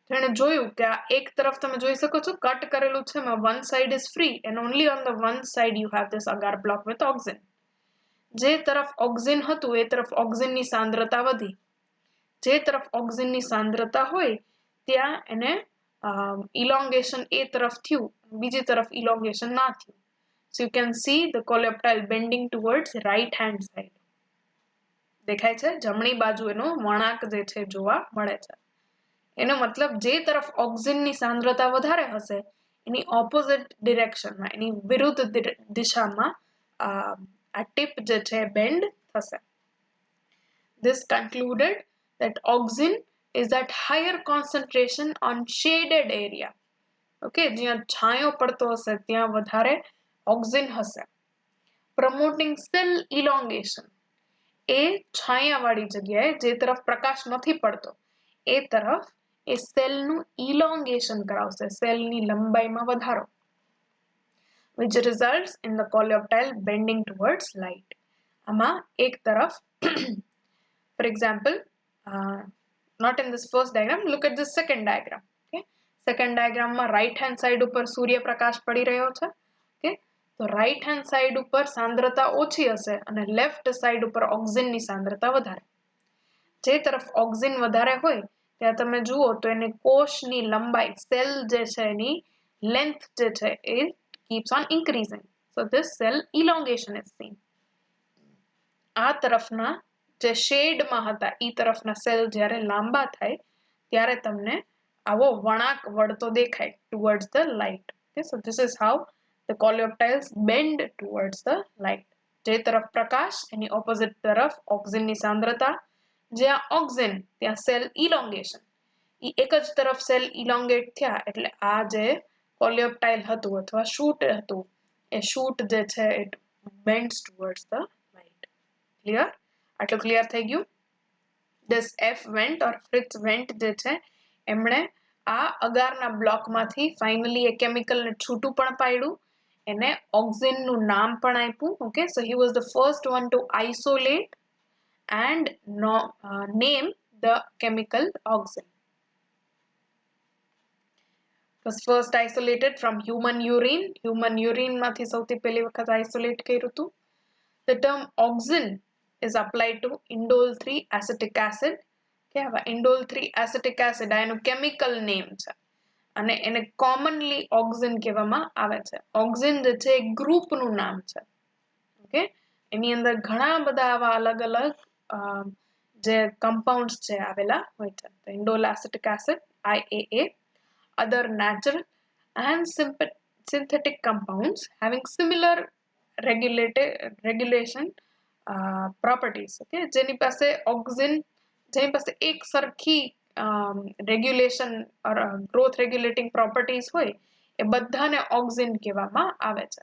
તો એને જોયું કે આ એક તરફ તમે જોઈ શકો છો કટ કરેલું છે, એમાં one side is free and only on the one side you have this agar block with oxygen. જે તરફ ઓક્સિન હતું એ તરફ ઓક્સિનની સાંદ્રતા વધી. જે તરફ ઓક્સિનની સાંદ્રતા હોય ત્યાં એને ઇલોંગેશન એ તરફ થયું, બીજી તરફ ઇલોંગેશન ના થયું. So you can see the coleoptile bending towards right hand side. દેખાય છે જમણી બાજુ એનો વળાંક જે છે જોવા મળે છે. એનો મતલબ જે તરફ ઓક્સિનની સાંદ્રતા વધારે હશે એની ઓપોઝિટ ડિરેક્શનમાં, એની વિરુદ્ધ દિશામાં આ ટીપ જે છે બેન્ડ થશે. This concluded that oxin is at higher concentration on shaded area. Okay, જ્યાં છાંયો પડતો હશે ત્યાં વધારે ઓક્સિન હશે. Promoting cell elongation. એ છાયાવાળી જગ્યાએ જે તરફ પ્રકાશ નથી પડતો એ તરફ એ સેલનું ઇલોંગેશન કરાવશે, સેલની લંબાઈમાં વધારો. Which results in the coleoptile bending towards light. આમાં એક તરફ for example, not in this first diagram, look at this second diagram. Okay, second diagram માં right hand side ઉપર સૂર્યપ્રકાશ પડી રહ્યો છે. Okay, તો right hand side ઉપર સાંદ્રતા ઓછી હશે અને left side ઉપર ઓક્સિનની સાંદ્રતા વધારે. જે તરફ ઓક્સિન વધારે હોય ત્યાં તમે જુઓ તો એને કોષની લંબાઈ, સેલ જે છે એની લેન્થ જે છે એ keeps on increasing. So this cell elongation is seen. આ તરફના જે શેડમાં હતા ઈ તરફના સેલ જ્યારે લાંબા થાય ત્યારે તમને આવો વળાંક વળતો દેખાય towards the light. Okay, so this is how the coleoptiles bend towards the light. જે તરફ પ્રકાશ એની ઓપોઝિટ તરફ ઓક્સિનની સાંદ્રતા, જ્યાં ઓક્સિન ત્યાં સેલ ઇલોંગેશન. ઈ એક જ તરફ સેલ ઇલોંગેટ થયા એટલે આ જે કોલિયોપ્ટાઇલ હતું અથવા શૂટ હતું એ shoot જે છે it bends towards the light. Clear? આટલું clear થઈ ગયું? This F Wendt or Fritz Wendt જે છે એમણે આ અગારના બ્લોકમાંથી ફાઇનલી એ કેમિકલને છૂટું પણ પાડ્યું, એને ઓક્સિનનું નામ પણ આપ્યું. Okay, so he was the first one to isolate and name the chemical oxin. Was first isolated from human urine. Human urine માંથી સૌથી પહેલી વખત isolate કર્યું હતું. The term oxin is applied to indole 3 acetic acid. કે હવે indole 3 acetic acid આ એનું chemical name છે અને એને commonly oxin કહેવામાં આવે છે. oxin જે છે એ ગ્રુપનું નામ છે. ઓકે, એની અંદર ઘણા બધા આવા અલગ અલગ જે compounds છે આવેલા હોય છે. indole acetic acid IAA, other natural and synthetic compounds having similar regulation properties. Okay, જેની પાસે oxin, જેની પાસે એક સરખી regulation or growth regulating properties હોય એ બધાને oxin કહેવામાં આવે છે.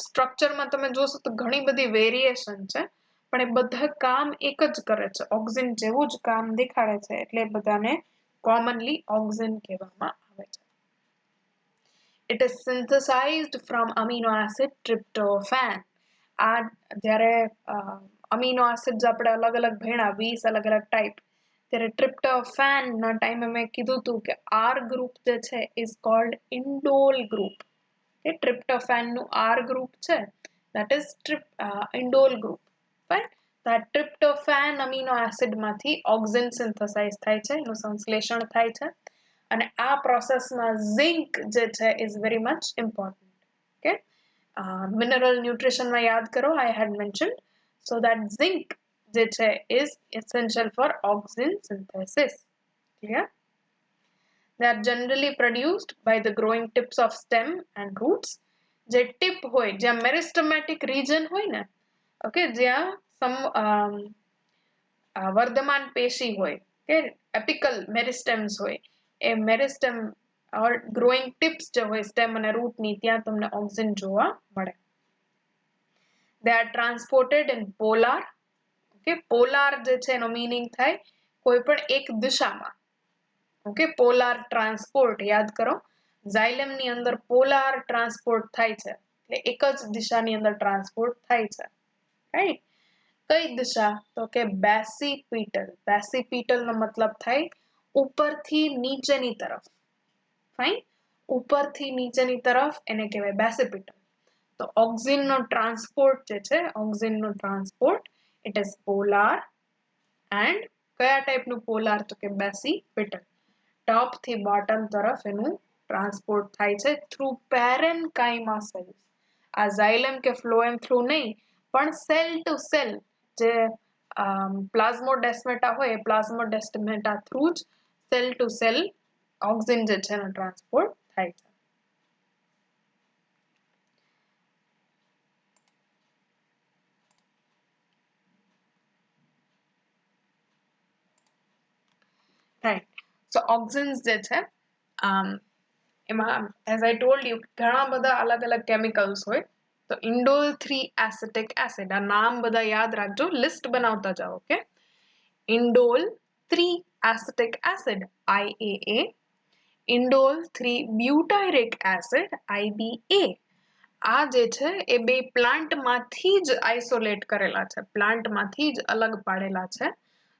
સ્ટ્રક્ચરમાં તમે જોશો તો ઘણી બધી વેરિએશન છે, પણ એ બધા કામ એક જ કરે છે, ઓક્સિન જેવું જ કામ દેખાડે છે, એટલે બધાને કોમનલી ઓક્સિન કહેવામાં આવે છે. It is synthesized from amino acid tryptophan. આ જ્યારે અમીનો એસિડ્સ આપણે અલગ અલગ ભણ્યા 20 અલગ અલગ ટાઈપ, ત્યારે ટ્રિપ્ટોફેન ના ટાઈમે મેં કીધું હતું કે R ગ્રુપ જે છે is called indole group. કે tryptophan નું R ગ્રુપ છે that is indole group. Right? that tryptophan amino acid માંથી ઓક્સિન સિન્થેસાઇઝ થાય છે, એનું સંશ્લેષણ થાય છે, અને આ પ્રોસેસમાં ઝિંક જે છે is very much important. Okay, mineral nutrition માં યાદ કરો, I had mentioned, so that zinc જે છે is essential for oxin synthesis. Clear? They are generally produced by the growing tips of stem and roots. જે tip હોય, જ્યાં મેરિસ્ટમેટિક region હોય ને, ઓકે, જ્યાં વર્ધમાન પેશી હોય, કે એપિકલ મેરિસ્ટેમ્સ હોય, એ મેરિસ્ટેમ or growing tips જે હોય સ્ટેમ અને રૂટની, ત્યાં તમને ઓક્સિન જોવા મળે. They are transported in polar. Okay, polar જે છે એનો મીનિંગ થાય કોઈ પણ એક દિશામાં. ઓકે, પોલાર ટ્રાન્સપોર્ટ યાદ કરો, ઝાયલેમની અંદર પોલાર ટ્રાન્સપોર્ટ થાય છે, એટલે એક જ દિશાની અંદર ટ્રાન્સપોર્ટ થાય છે. રાઈટ? કઈ દિશા? તો કે બેસિપિટલ. બેસિપિટલનો મતલબ થાય ઉપરથી નીચેની તરફ. ફાઇન, ઉપરથી નીચેની તરફ એને કહેવાય બેસિપિટલ. તો ઓક્સિનનો ટ્રાન્સપોર્ટ જે છે, ઓક્સિનનો transport it is polar. And કયા ટાઈપનું પોલાર? તો કે બેસિપિટલ. ટોપ થી બોટમ તરફ એનું ટ્રાન્સપોર્ટ થાય છે થ્રુ પેરેન્કાઇમા સેલ્સ. આ ઝાયલેમ કે ફ્લોએમ થ્રુ નહીં, પણ સેલ ટુ સેલ જે પ્લાઝ્મોડેસ્મેટા હોય, એ પ્લાઝ્મોડેસ્મેટા થ્રુ જ સેલ ટુ સેલ ઓક્સિન જે છે એનો ટ્રાન્સપોર્ટ થાય છે. રાઈટ, સો ઓક્સિન્સ જે છે એમાં એઝ આઈ ટોલ્ડ યુ ઘણા બધા અલગ અલગ કેમિકલ્સ હોય. તો ઇન્ડોલ 3 એસિટિક એસિડ, આ નામ બધા યાદ રાખજો, લિસ્ટ બનાવતા જાઓ. Okay, indole 3 acetic acid IAA, indole 3 butyric acid IBA. આ જે છે એ બે પ્લાન્ટમાંથી જ આઇસોલેટ કરેલા છે, પ્લાન્ટમાંથી જ અલગ પાડેલા છે.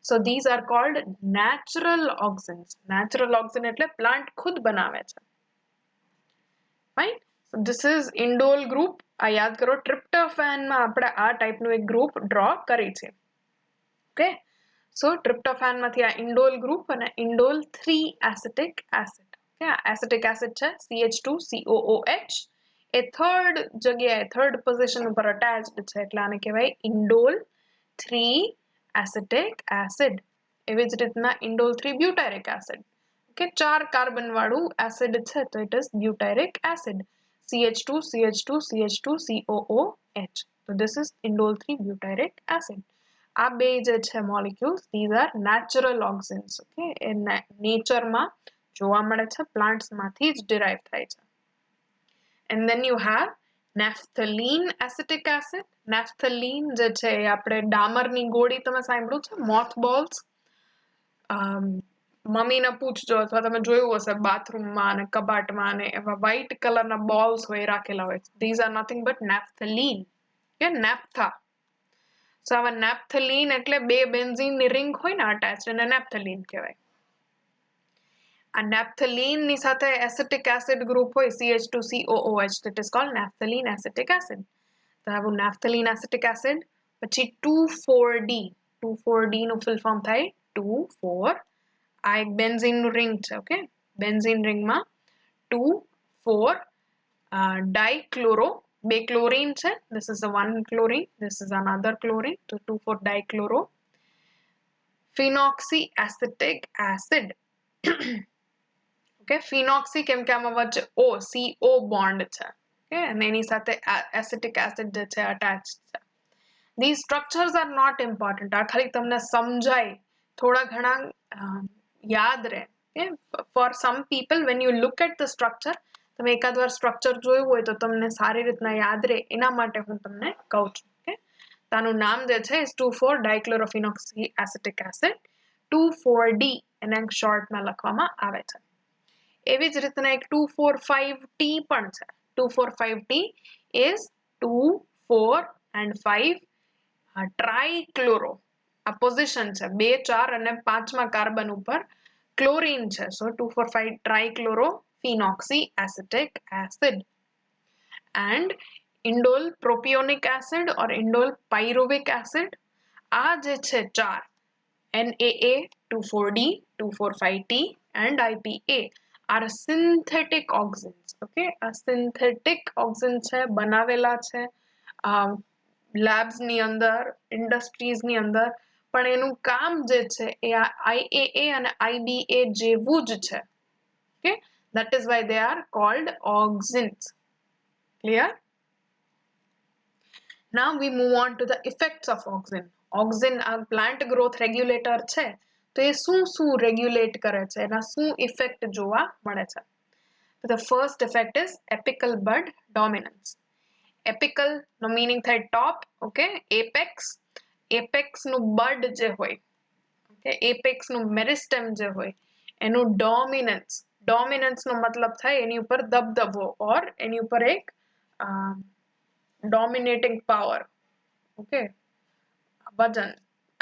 So these are called natural oxins. Natural oxin એટલે પ્લાન્ટ ખુદ બનાવે છે. Fine? So this is indole group. આ યાદ કરો, ટ્રિપ્ટોફેનમાં આપણે આ ટાઈપનું એક ગ્રુપ ડ્રો કરી છે. ઓકે, સો ટ્રિપ્ટોફેનમાંથી આ ઇન્ડોલ ગ્રુપ અને ઇન્ડોલ 3 એસિટિક એસિડ. ઓકે, આ એસિટિક એસિડ છે CH2COOH, એ થર્ડ જગ્યાએ થર્ડ પોઝિશન ઉપર અટેચ્ડ છે, એટલે આને કહેવાય ઇન્ડોલ 3 એસિટિક એસિડ. એવી જ રીતના indole 3 butyric acid. Okay, 4 carbon વાળું એસિડ છે, તો it is butyric acid CH2CH2CH2COOH. તો this is indole 3 butyric acid. આ બે જે છે molecules, these are natural auxins. Okay, એ નેચરમાં જોવા મળે છે, પ્લાન્ટ્સમાંથી જ ડિરાઈવ થાય છે. And then you have Naphthalene acetic acid. Naphthalene જે છે એ આપણે ડામરની ગોળી તમે સાંભળ્યું છે, મોથબોલ્સ. મમ્મીને પૂછજો અથવા તમે જોયું હશે બાથરૂમમાં અને કબાટમાં અને એવા વ્હાઇટ કલરના બોલ્સ હોય રાખેલા હોય. These are nothing but naphthalene કે naphtha. સો આવા naphthalene એટલે બે બેન્ઝીનની રિંગ હોય ને અટેચ, એને naphthalene કહેવાય. આ naphthalene ની સાથે acetic acid group હોય CH2COOH, that is called naphthalene acetic acid. તો આવું naphthalene acetic acid. પછી 2,4-D. 2,4-D નું ફૂલ ફોર્મ થાય 2,4. આ એક બેન્ઝીન નું રિંગ છે. ઓકે, બેન્ઝીન રિંગમાં 2,4 ડાઇક્લોરો, બે ક્લોરીન છે. This is the one chlorine, this is another chlorine. તો 2,4 ડાઇક્લોરો phenoxyacetic acid. ઓકે, ફિનોક્સી કેમ કે આમાં વચ્ચે CO બોન્ડ છે. ઓકે, અને એની સાથે એસિટિક એસિડ જે છે અટેચ છે. These structures are not important. આ ખાલી તમને સમજાય, થોડા ઘણા યાદ રહે. For some people when you look at the structure, તમે એકાદ વાર સ્ટ્રક્ચર જોયું હોય તો તમને સારી રીતના યાદ રહે, એના માટે હું તમને કહું છું. ઓકે, તો આનું નામ જે છે 2,4 ડાઇક્લોરોફિનોક્સીએસિટિક એસિડ. 2,4-D એને શોર્ટમાં લખવામાં આવે છે. એવી જ રીતના એક 2,4,5-T પણ છે. 2,4,5-T is 2, 4 and 5 ટ્રાઇક્લોરો. આ પોઝિશન છે 2, 4 અને 5મા કાર્બન ઉપર ક્લોરીન છે. સો 2,4,5 ટ્રાઇક્લોરો phenoxyacetic acid. And indole propionic acid or indole pyruvic acid. આ જે છે 4 NaA, 2,4-D, 2,4,5-T and IPA are synthetic oxins. Okay, આ synthetic oxins છે, બનાવેલા છે લેબ્સ ની અંદર, ઇન્ડસ્ટ્રીઝ ની અંદર, પણ એનું કામ જે છે એ IAA અને IBA જેવું જ છે. Okay, that is why they are called oxins. Clear? Now we move on to the effects of auxin. Auxin આ plant growth regulator છે, તો એ શું રેગ્યુલેટ કરે છે, એના શું ઇફેક્ટ જોવા મળે છે. The first effect is apical bud dominance. Apical no meaning થાય top. Okay, apex. Apex નું bud જે હોય, okay, apex નું meristem જે હોય, એનું dominance. Dominance નો મતલબ થાય એની ઉપર દબદબો or એની ઉપર એક dominating power. Okay, વજન.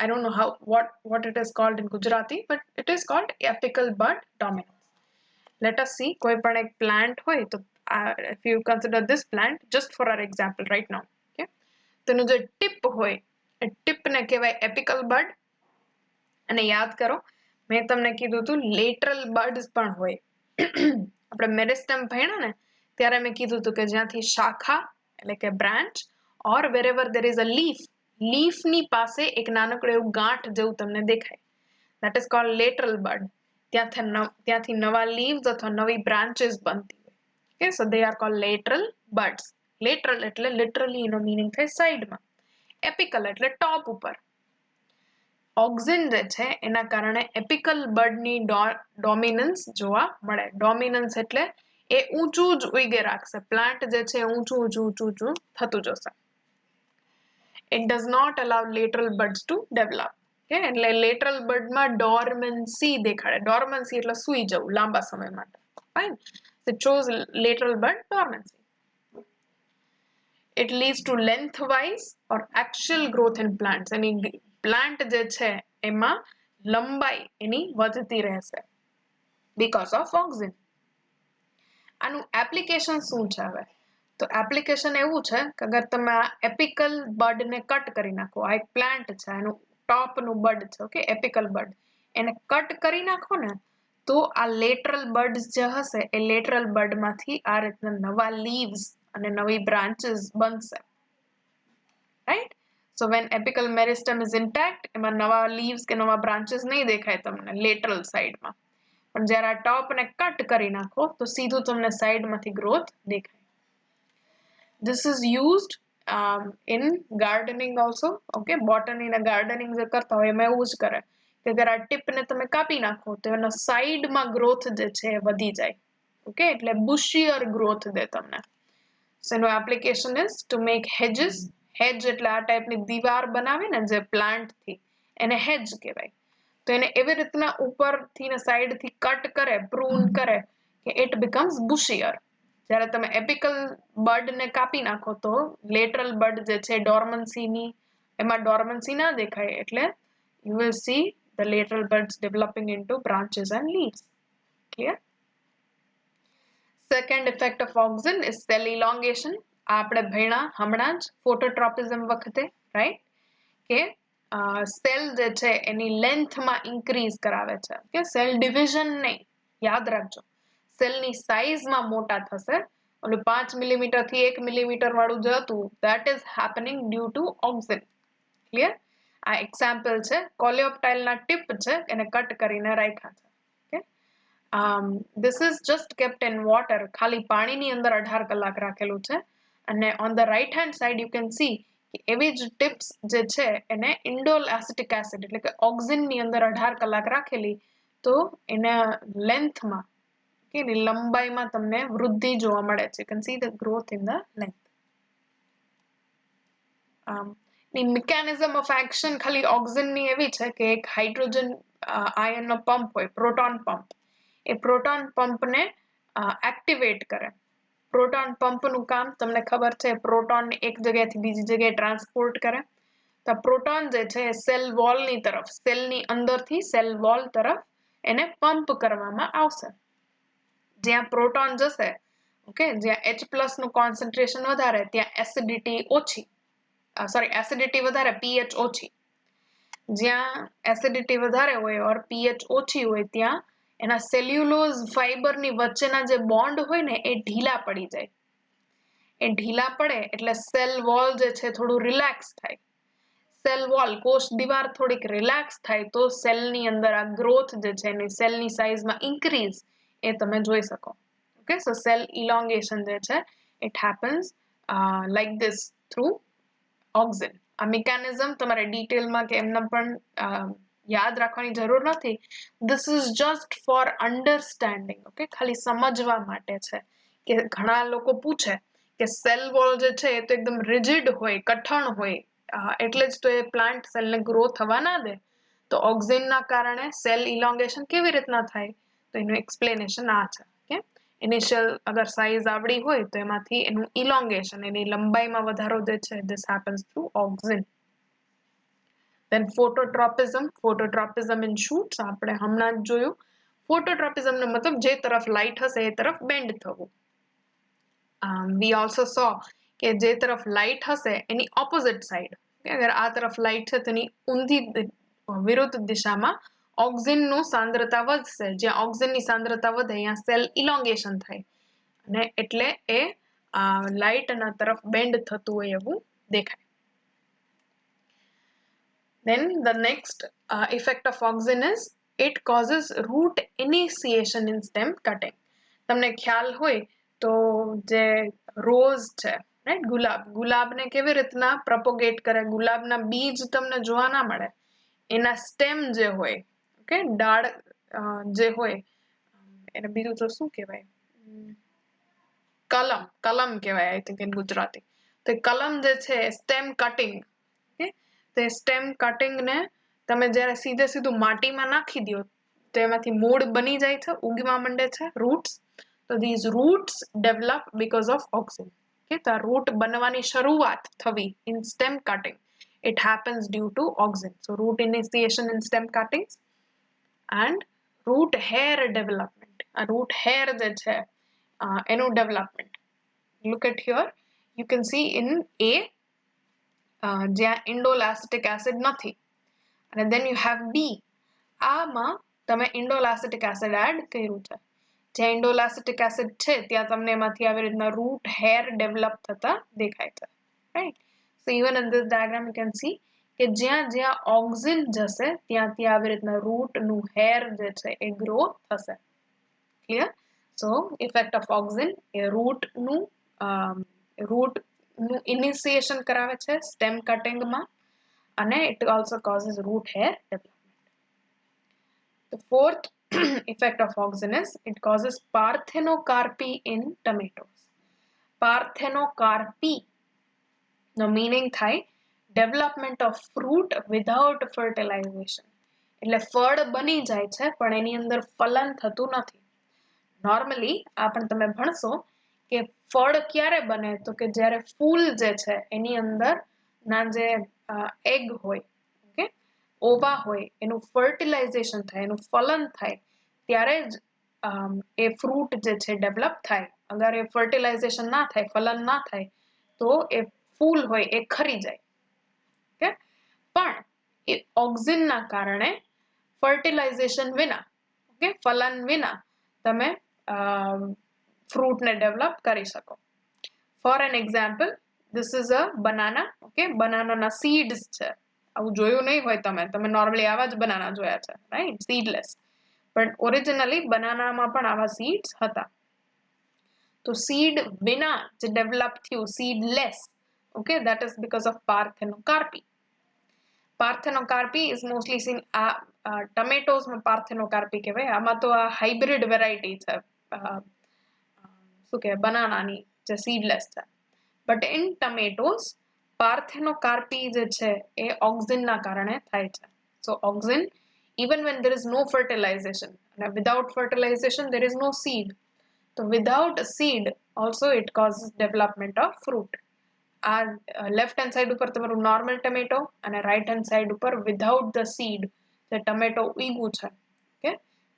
I don't know what it is called in Gujarati, but it is called apical bud dominance. Let us see, કોઈ પણ એક plant હોય તો if you consider this plant just for our example right now, okay, તેનું જે tip હોય એ ટીપને કહેવાય apical bud. અને યાદ કરો, મેં તમને કીધું હતું lateral buds પણ હોય. આપણે મેરિસ્ટમ ભણ્યા ને ત્યારે મેં કીધું હતું કે જ્યાંથી શાખા એટલે કે branch or wherever there is a leaf, leaf ની પાસે એક નાનકડું એવું ગાંઠ જેવું તમને દેખાય, that is called lateral bud. ત્યાંથી નવા leaves અથવા નવી branches બનતી હોય. Okay, so they are called lateral buds. Lateral એટલે literally એનો meaning થાય સાઈડમાં. Apical એટલે ટોપ ઉપર. ઓક્સિન જે છે એના કારણે એપિકલ બડની ડોમિનન્સ જોવા મળે. ડોમિનન્સ એટલે એ ઊંચું જ ઉગે રાખશે, પ્લાન્ટ જે છે ઊંચું થતું જશે. It does not allow lateral buds to develop. Okay, એટલે lateral bud માં dormancy દેખાડે. Dormancy એટલે સૂઈ જવું લાંબા સમય માટે. Fine. It shows lateral bud dormancy. It leads to lengthwise or axial growth in plants. Any plant જે છે એમાં લંબાઈ એની વધતી રહેશે because of auxin. આનું એપ્લિકેશન શું છે હવે? તો એપ્લિકેશન એવું છે કે અગર તમે આ એપિકલ બડ ને કટ કરી નાખો, આ એક પ્લાન્ટ છે, એનું ટોપ નું બડ છે, ઓકે, એપિકલ બડ, એને કટ કરી નાખો ને તો આ લેટરલ બડ્સ જે હશે એ લેટરલ બડ માંથી આ રીતના નવા લીવ્સ અને નવી બ્રાન્ચીસ બનશે. Right? So when apical meristem is intact, એમાં નવા leaves કે નવા branches નહીં દેખાય તમને lateral side માં. પણ જ્યારે આ top ને કટ કરી નાખો તો સીધું તમને side માંથી growth દેખાય. This is used in gardening also. Okay, botany ને gardening જે કરતા હોય એમાં એવું જ કરે કે અગર આ tip ને તમે કાપી નાખો તો એનો side માં growth જે છે એ વધી જાય. Okay, એટલે bushier growth દે તમને. So એનું એપ્લિકેશન ઇઝ ટુ મેક હેજીસ. હેજ એટલે આ ટાઈપની દીવાર બનાવે ને જે પ્લાન્ટથી, એને હેજ કહેવાય. તો એને એવી રીતના ઉપરથી ને સાઈડથી કટ કરે, પ્રૂન કરે કે ઇટ બીકમ્સ બુશિયર. જ્યારે તમે એપિકલ બર્ડને કાપી નાખો તો લેટરલ બર્ડ જે છે ડોર્મન્સીની, એમાં ડોર્મન્સી ના દેખાય, એટલે you will see the lateral buds developing into branches and leaves. Clear? Second effect of auxin is cell elongation. આપણે ભણ્યા હમણાં જ ફોટોટ્રોપિઝમ વખતે, રાઈટ, કે સેલ જે છે એની લેન્થમાં ઇન્ક્રીઝ કરાવે છે. કે સેલ ડિવિઝન નહીં, યાદ રાખજો, સેલની સાઇઝમાં મોટા થશે. ઓલું 5 મિલીમીટર થી 1 મિલીમીટર વાળું જે હતું, that is happening due to auxin. Clear? આ એક્ઝામ્પલ છે, કોલિયોપ્ટાઇલના ટીપ છે, એને કટ કરીને રાખ્યા છે. This is just kept in water. ખાલી પાણીની અંદર 18 કલાક રાખેલું છે. અને on the right hand side you can see કે એવી જ ટિપ્સ જે છે એને ઇન્ડોલ એસિટિક એસિડ એટલે કે ઓક્સિનની અંદર 18 કલાક રાખેલી, તો એના લેન્થમાં કે એની લંબાઈમાં તમને વૃદ્ધિ જોવા મળે છે. You can see the growth in the length. The mechanism of action ખાલી ઓક્સિનની એવી છે કે એક હાઇડ્રોજન આયનનો પંપ હોય, પ્રોટોન પંપ. એ પ્રોટોન પંપને એક્ટિવેટ કરે. પ્રોટોન પંપનું કામ તમને ખબર છે, પ્રોટોનને એક જગ્યાથી બીજી જગ્યાએ ટ્રાન્સપોર્ટ કરે. તો પ્રોટોન જે છે સેલ વોલની તરફ, સેલની અંદરથી સેલ વોલ તરફ એને પંપ કરવામાં આવશે. જ્યાં પ્રોટોન જશે, ઓકે, જ્યાં H+ નું કોન્સન્ટ્રેશન વધારે ત્યાં એસિડિટી ઓછી, એસિડિટી વધારે, pH ઓછી. જ્યાં એસિડિટી વધારે હોય ઓર pH ઓછી હોય ત્યાં એના સેલ્યુલોઝ ફાઈબરની વચ્ચેના જે બોન્ડ હોય ને એ ઢીલા પડી જાય. એ ઢીલા પડે એટલે સેલ વોલ જે છે થોડું રિલેક્સ થાય. સેલ વોલ, કોષ દીવાર થોડીક રિલેક્સ થાય તો સેલની અંદર આ ગ્રોથ જે છે એની સેલની સાઇઝમાં ઇન્ક્રીઝ એ તમે જોઈ શકો. ઓકે, સો સેલ ઇલોંગેશન જે છે it happens like this through auxin. આ મિકેનિઝમ તમારે ડિટેલમાં કે એમના પણ યાદ રાખવાની જરૂર નથી. This is just for understanding. Okay, ખાલી સમજવા માટે છે કે ઘણા લોકો પૂછે કે સેલ વોલ જે છે એ તો એકદમ રિજિડ હોય, કઠણ હોય, એટલે જ તો એ પ્લાન્ટ સેલને ગ્રો થવા ના દે. તો ઓક્સિનના કારણે સેલ ઇલોંગેશન કેવી રીતના થાય, તો એનું એક્સપ્લેનેશન આ છે. કે ઇનિશિયલ અગર સાઇઝ આવડી હોય તો એમાંથી એનું ઇલોંગેશન, એની લંબાઈમાં વધારો જે છે this happens through auxin. Then phototropism. Phototropism in shoots આપણે હમણાં જ જોયું. Phototropism નો મતલબ જે તરફ લાઇટ હશે એ તરફ બેન્ડ થવું. We also saw કે જે તરફ લાઇટ હશે એની ઓપોઝિટ સાઈડ, અગર આ તરફ લાઇટ છે તેની ઊંધી વિરુદ્ધ દિશામાં ઓક્સિનનું સાંદ્રતા વધશે. જ્યાં ઓક્સિનની સાંદ્રતા વધે અહીંયા સેલ ઇલોંગેશન થાય અને એટલે એ લાઇટના તરફ બેન્ડ થતું હોય એવું દેખાય. Then the next effect of auxin is it causes root initiation in stem cutting. તમને ખ્યાલ હોય તો જે રોઝ છે, રાઈટ, ગુલાબને કેવી રીતના પ્રોપોગેટ કરે, ગુલાબના બીજ તમને જોવા ના મળે, એના સ્ટેમ જે હોય, ઓકે, ડાળ જે હોય એને બીજું તો શું કહેવાય, કલમ કહેવાય આઈ થિંક ઇન ગુજરાતી. તો કલમ જે છે સ્ટેમ કટિંગ, ઓકે, તો સ્ટેમ કટિંગને તમે જ્યારે સીધે સીધું માટીમાં નાખી દો તો એમાંથી મૂળ બની જાય છે, ઉગવા માંડે છે, રૂટ્સ. તો these roots develop because of auxin. Okay, તો રૂટ બનવાની શરૂઆત થવી in stem cutting, it happens due to auxin. So root initiation in stem cuttings and root hair development. આ root hair જે છે એનું development. Look at here, you can see in A જ્યાં indole acetic acid નથી, અને then you have B. આમાં તમે indole acetic acid add કર્યું છે. જ્યાં indole acetic acid છે ત્યાં તમને એમાંથી આવી રીતના root hair develop થતા દેખાય છે, right? So even in this diagram you can see કે જ્યાં જ્યાં auxin જશે ત્યાં ત્યાં આવી રીતના root નું hair જે છે એ grow થશે. Clear? So effect of auxin A root નું initiation કરાવે છે stem cutting માં, અને it also causes root hair development. The fourth effect of auxin is it causes parthenocarpy in tomatoes. પાર્થેનોકાર્પી નો મીનિંગ થાય development of fruit without fertilization. એટલે ફળ બની જાય છે પણ એની અંદર ફલન થતું નથી. નોર્મલી આ પણ તમે ભણશો કે ફળ ક્યારે બને તો કે જ્યારે ફૂલ જે છે એની અંદર ના જે એગ હોય, ઓકે, ઓવા હોય, એનું ફર્ટિલાઇઝેશન થાય, એનું ફલન થાય ત્યારે જ એ ફ્રૂટ જે છે ડેવલપ થાય. અગર એ ફર્ટિલાઇઝેશન ના થાય, ફલન ના થાય તો એ ફૂલ હોય એ ખરી જાય. ઓકે, પણ એ ઓક્સિનના કારણે ફર્ટિલાઇઝેશન વિના, ઓકે, ફલન વિના તમે ફ્રૂટને ડેવલપ કરી શકો. For an example, this is a banana. Okay, બનાનાના સીડ્સ છે. આવું જોયું નહીં હોય તમે નોર્મલી આવા જ બનાના જોયા છે, રાઈટ, સીડલેસ. પણ ઓરિજિનલી બનાનામાં પણ આવા સીડ્સ હતા. તો સીડ વિના જે ડેવલપ થયું, seedless, okay, that is because of parthenocarpy. Parthenocarpy is mostly seen tomatoes માં parthenocarpy કહેવાય. આમાં તો આ હાઇબ્રિડ વેરાયટી છે શું કહેવાય બનાનાની જે સીડલેસ છે. બટ ઇન ટમેટોઝ parthenocarpy જે છે એ ઓક્સિનના કારણે થાય છે. સો auxin, even when there is no fertilization, without fertilization there is no seed. So without a seed also it causes development of fruit. આ લેફ્ટ હેન્ડ સાઈડ ઉપર તમારું નોર્મલ ટમેટો અને રાઈટ હેન્ડ સાઈડ ઉપર without the seed જે tomato ઉગ્યું છે, okay,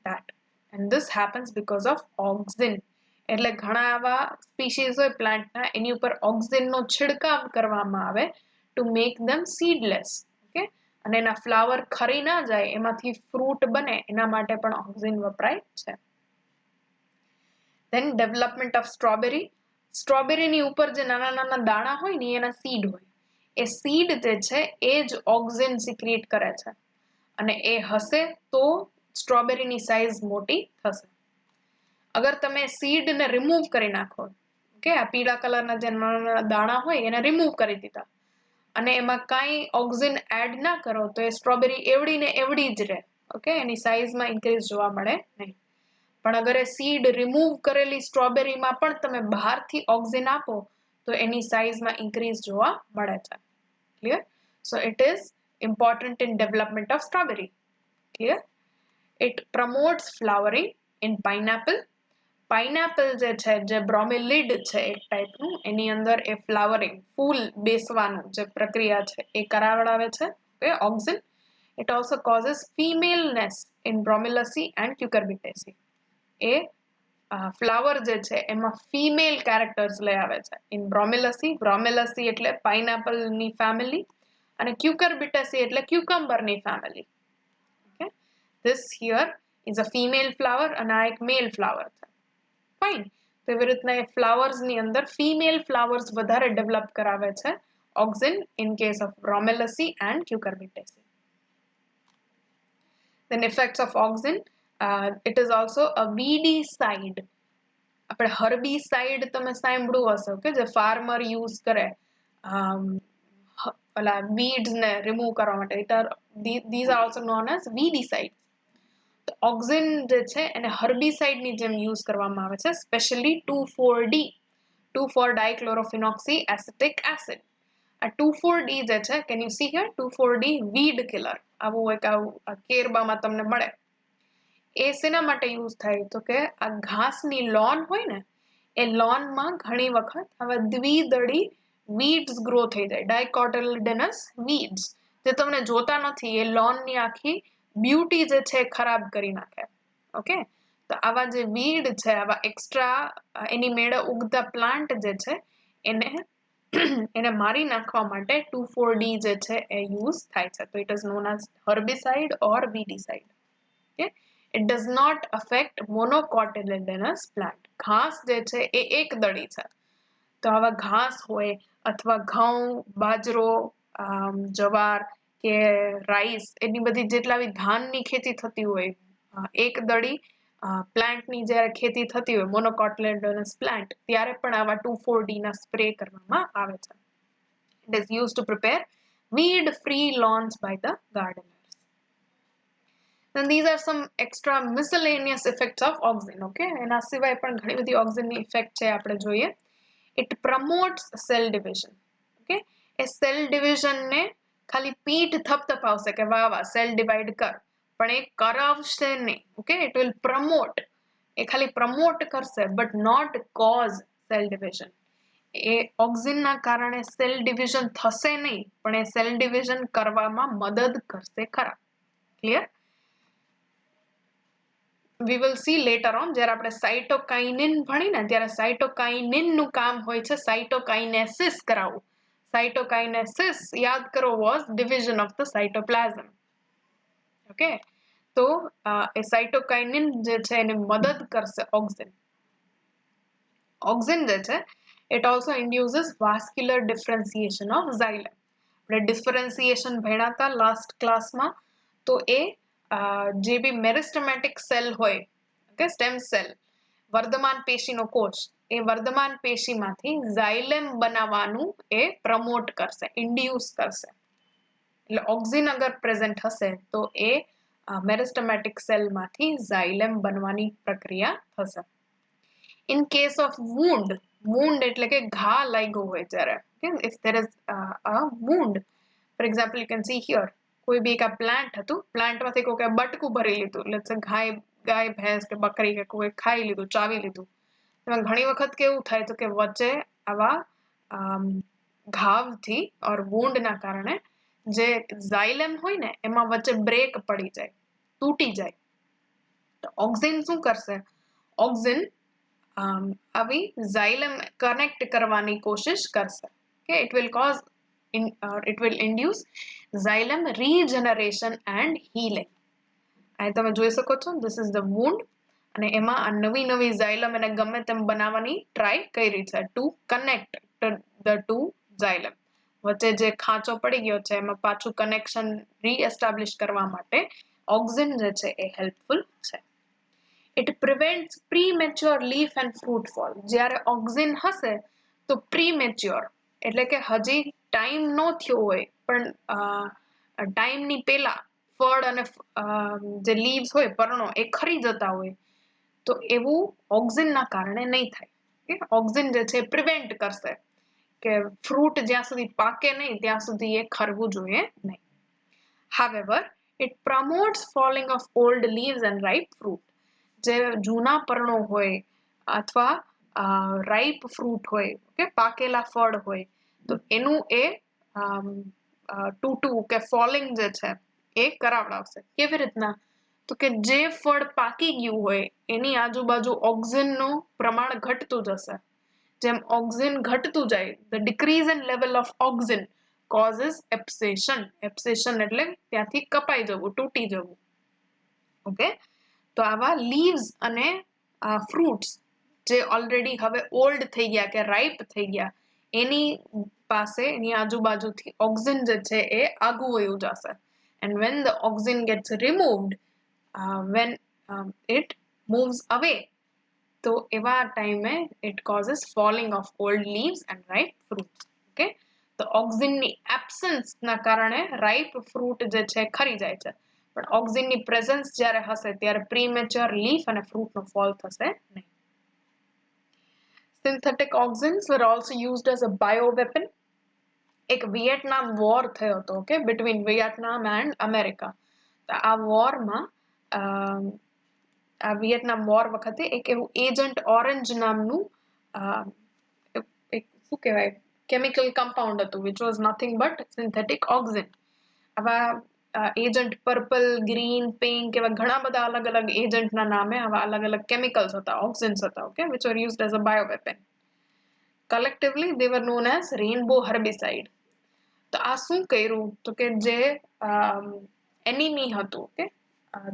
that. And this happens because of auxin. એટલે ઘણા આવા સ્પીસીઝ હોય પ્લાન્ટના એની ઉપર ઓક્સિનનો છિડકાવ કરવામાં આવે to make them seedless, okay, અને એના ફ્લાવર ખરી ના જાય, એમાંથી ફ્રૂટ બને, એના માટે પણ ઓક્સિન વપરાય છે. Then development of strawberry. સ્ટ્રોબેરીની ઉપર જે નાના નાના દાણા હોય ને એના સીડ હોય. એ સીડ જે છે એ જ ઓક્સિન સિક્રિએટ કરે છે અને એ હશે તો સ્ટ્રોબેરીની સાઈઝ મોટી થશે. અગર તમે સીડને રિમૂવ કરી નાખો, ઓકે, આ પીળા કલરના જે નાના નાના દાણા હોય એને રિમૂવ કરી દીધા અને એમાં કાંઈ ઓક્સિન એડ ના કરો તો એ સ્ટ્રોબેરી એવડી ને એવડી જ રહે, ઓકે, એની સાઈઝમાં ઇન્ક્રીઝ જોવા મળે નહીં. પણ અગર એ સીડ રિમૂવ કરેલી સ્ટ્રોબેરીમાં પણ તમે બહારથી ઓક્સિન આપો તો એની સાઈઝમાં ઇન્ક્રીઝ જોવા મળે છે. Clear? So it is important in development of strawberry. Clear? It promotes flowering in pineapple. Pineapple જે છે, જે બ્રોમિલિડ છે એક ટાઈપનું, એની અંદર એ ફ્લાવરિંગ, ફૂલ બેસવાનું જે પ્રક્રિયા છે એ કરાવડાવે છે, okay, auxin. It also causes femaleness in Bromelaceae and Cucurbitaceae. એ ફ્લાવર જે છે એમાં ફિમેલ કેરેક્ટર્સ લઈ આવે છે. ઇન બ્રોમેલસી એટલે પાઇનેપલની ફેમિલી અને ક્યુકરબિટેસી એટલે ક્યુકમ્બરની family. Okay, this here is a female flower અને આ એક મેલ ફ્લાવર છે. ફાઇન. તો એવી રીતના એ ફ્લાવર્સની અંદર ફિમેલ ફ્લાવર્સ વધારે ડેવલપ કરાવે છે auxin in case of bromeliaceae and cucurbitaceae. Then effects of auxin. It is also a weedicide. આપણે હર્બીસાઇડ તમે સાંભળ્યું હશે કે જે ફાર્મર યુઝ કરે ઓલા weeds ને રિમૂવ કરવા માટે. These are also known as weedicides. તો ઓક્સિન જે છે એને હર્બીસાઇડની જેમ યુઝ કરવામાં આવે છે, specially 2,4-D, 2,4-dichlorophenoxy acetic acid. આ 2,4-D જે છે, can you C here, 2,4-D weed killer, આવું એક આવું કેરબામાં તમને મળે. એ શેના માટે યુઝ થાય તો કે આ ઘાસની લોન હોય ને એ લોનમાં ઘણી વખત આવા દ્વિદળી વીડ્સ ગ્રો થઈ જાય, ડાયકોટિલિડનસ વીડ્સ, જે તમને જોતા નથી, એ લોનની આખી બ્યુટી જે છે ખરાબ કરી નાખે. ઓકે, તો આવા જે વીડ છે, આવા એક્સ્ટ્રા એની મેળે ઉગતા પ્લાન્ટ જે છે એને મારી નાખવા માટે 2,4-D જે છે એ યુઝ થાય છે. તો it is known as herbicide or weedicide. Okay, it does not affect monocotyledonous plant. ઘાસ જે છે એ એક દળી છે. તો આવા ઘાસ હોય અથવા ઘઉં, બાજરો, જવાર કે રાઈસ, એની બધી જેટલા બી ધાનની ખેતી થતી હોય, એક દળી પ્લાન્ટની જ્યારે ખેતી થતી હોય, મોનોકોટિલેડોનસ પ્લાન્ટ, ત્યારે પણ આવા 2,4-D ના સ્પ્રે કરવામાં આવે છે. It is used to prepare weed-free lawns by the gardeners. Then these are some extra miscellaneous effects of auxin. Okay, એના સિવાય પણ ઘણી બધી auxin ની effect છે આપણે જોઈએ. It promotes cell division. Okay, A cell division ને ખાલી પીઠ થપથપાવશે કે વાહ વાહ સેલ ડિવાઈડ કર, પણ એ કરાવશે નહીં. ઓકે, ઇટ વિલ પ્રમોટ, એ ખાલી પ્રમોટ કરશે but not cause cell division. એ ઓક્સિનના કારણે સેલ ડિવિઝન થશે નહીં, પણ એ સેલ ડિવિઝન કરવામાં મદદ કરશે ખરા. Clear? we will see later on જ્યારે આપણે સાઇટોકાઇનિન ભણીને ત્યારે સાઇટોકાઇનિન નું કામ હોય છે સાઇટોકાઇનેસિસ કરાવવું. સાઇટોકાઇનેસિસ યાદ કરો was division of the cytoplasm. Okay, તો એ સાઇટોકાઇનિન જે છે એને મદદ કરશે ઓક્સિન. ઓક્સિન જે છે it also induces vascular differentiation of xylem. આપણે ડિફરન્સિએશન ભણ્યા હતા લાસ્ટ ક્લાસમાં. તો એ જે બી મેરિસ્ટેમેટિક સેલ હોય, ઓકે, સ્ટેમ સેલ, વર્ધમાન પેશીનો કોષ, એ વર્ધમાન પેશીમાંથી ઝાઇલેમ બનાવવાનું એ પ્રમોટ કરશે, ઇન્ડ્યુસ કરશે. એટલે ઓક્સિન અગર પ્રેઝન્ટ હશે તો એ મેરિસ્ટેમેટિક સેલમાંથી ઝાઇલેમ બનવાની પ્રક્રિયા થશે. In case of wound, wound એટલે કે ઘા લાગ્યો હોય જ્યારે, if there is a wound, for example you can see here, કોઈ બી એક આ પ્લાન્ટ હતું, પ્લાન્ટમાંથી કોઈ બટકું ભરી લીધું, લેટ્સ સે ગાય ભેંસ કે બકરી કે કોઈ ખાઈ લીધું, ચાવી લીધું. એમાં ઘણી વખત કેવું થાય તો કે વચ્ચે આવા ઘાવથી ઓર woundના કારણે જે ઝાઇલેમ હોય ને એમાં વચ્ચે બ્રેક પડી જાય, તૂટી જાય. તો ઓક્સિન શું કરશે? ઓક્સિન આવી ઝાઇલેમ કનેક્ટ કરવાની કોશિશ કરશે. Okay, it will cause it will induce xylem regeneration and healing. અહીં તમે જોઈ શકો છો, this is the wound, અને એમાં આ નવી નવી ઝાઇલમ એને ગમે તેમ બનાવવાની ટ્રાય કરી છે two connect the two xylem. વચ્ચે જે ખાંચો પડી ગયો છે એમાં પાછું કનેક્શન રીએસ્ટાબ્લિશ કરવા માટે ઓક્સિન જે છે એ હેલ્પફુલ છે. It prevents premature leaf and fruit fall. જ્યારે ઓક્સિન હશે તો પ્રીમેચ્યોર એટલે કે હજી ટાઈમ ન થયો હોય પણ ટાઈમની પહેલા ફળ અને જે લીવ્સ હોય, પર્ણો, એ ખરી જતા હોય, તો એવું ઓક્સિનના કારણે નહીં થાય. ઓક્સિન જે છે પ્રિવેન્ટ કરશે કે ફ્રૂટ જ્યાં સુધી પાકે નહીં ત્યાં સુધી એ ખરવું જોઈએ નહીં. However, it promotes falling of old leaves and ripe fruit. જે જૂના પર્ણો હોય અથવા રાઈપ ફ્રૂટ હોય, કે પાકેલા ફળ હોય, તો એનું એ તૂટવું કે ફોલિંગ જે છે એ કરાવડાવશે. કેવી રીતના? તો કે જે ફળ પાકી ગયું હોય એની આજુબાજુ ઓક્સિનનું પ્રમાણ ઘટતું જશે. જેમ ઓક્સિન ઘટતું જાય, the decrease in level of oxin causes abscission. abscission એટલે ત્યાંથી કપાઈ જવું, તૂટી જવું. ઓકે, તો આવા લીવ્સ અને ફ્રૂટ્સ જે ઓલરેડી હવે ઓલ્ડ થઈ ગયા કે રાઈપ થઈ ગયા, એની પાસે એની આજુબાજુથી ઓક્સિન જે છે એ આગું વયું જશે. and when the oxin gets removed, when it moves away, તો એવા ટાઈમે it causes falling of old leaves and ripe fruits. okay, તો ઓક્સિનની એબ્સન્સના કારણે રાઈપ ફ્રૂટ જે છે ખરી જાય છે, પણ ઓક્સિનની પ્રેઝન્સ જ્યારે હશે ત્યારે પ્રીમેચ્યોર લીફ અને ફ્રૂટનો ફોલ થશે નહીં. Synthetic auxins were also used as a bioweapon. એક વિયેટનામ વોર થયો હતો, ઓકે, બિટવીન વિયેટનામ એન્ડ અમેરિકા. તો આ વોરમાં આ વિયેટનામ વોર વખતે એક એવું એજન્ટ ઓરેન્જ નામનું એક શું કહેવાય કેમિકલ કમ્પાઉન્ડ હતું, which was nothing but synthetic auxin. આવા એજન્ટ પર્પલ, ગ્રીન, પિંક એવા ઘણા બધા અલગ અલગ એજન્ટના નામે આવા અલગ અલગ કેમિકલ્સ હતા, ઓક્સિન્સ હતા, okay, which were used as a bioweapon. Collectively they were known as rainbow herbicide. તો આ શું કર્યું તો કે જે એનિમી હતું, ઓકે,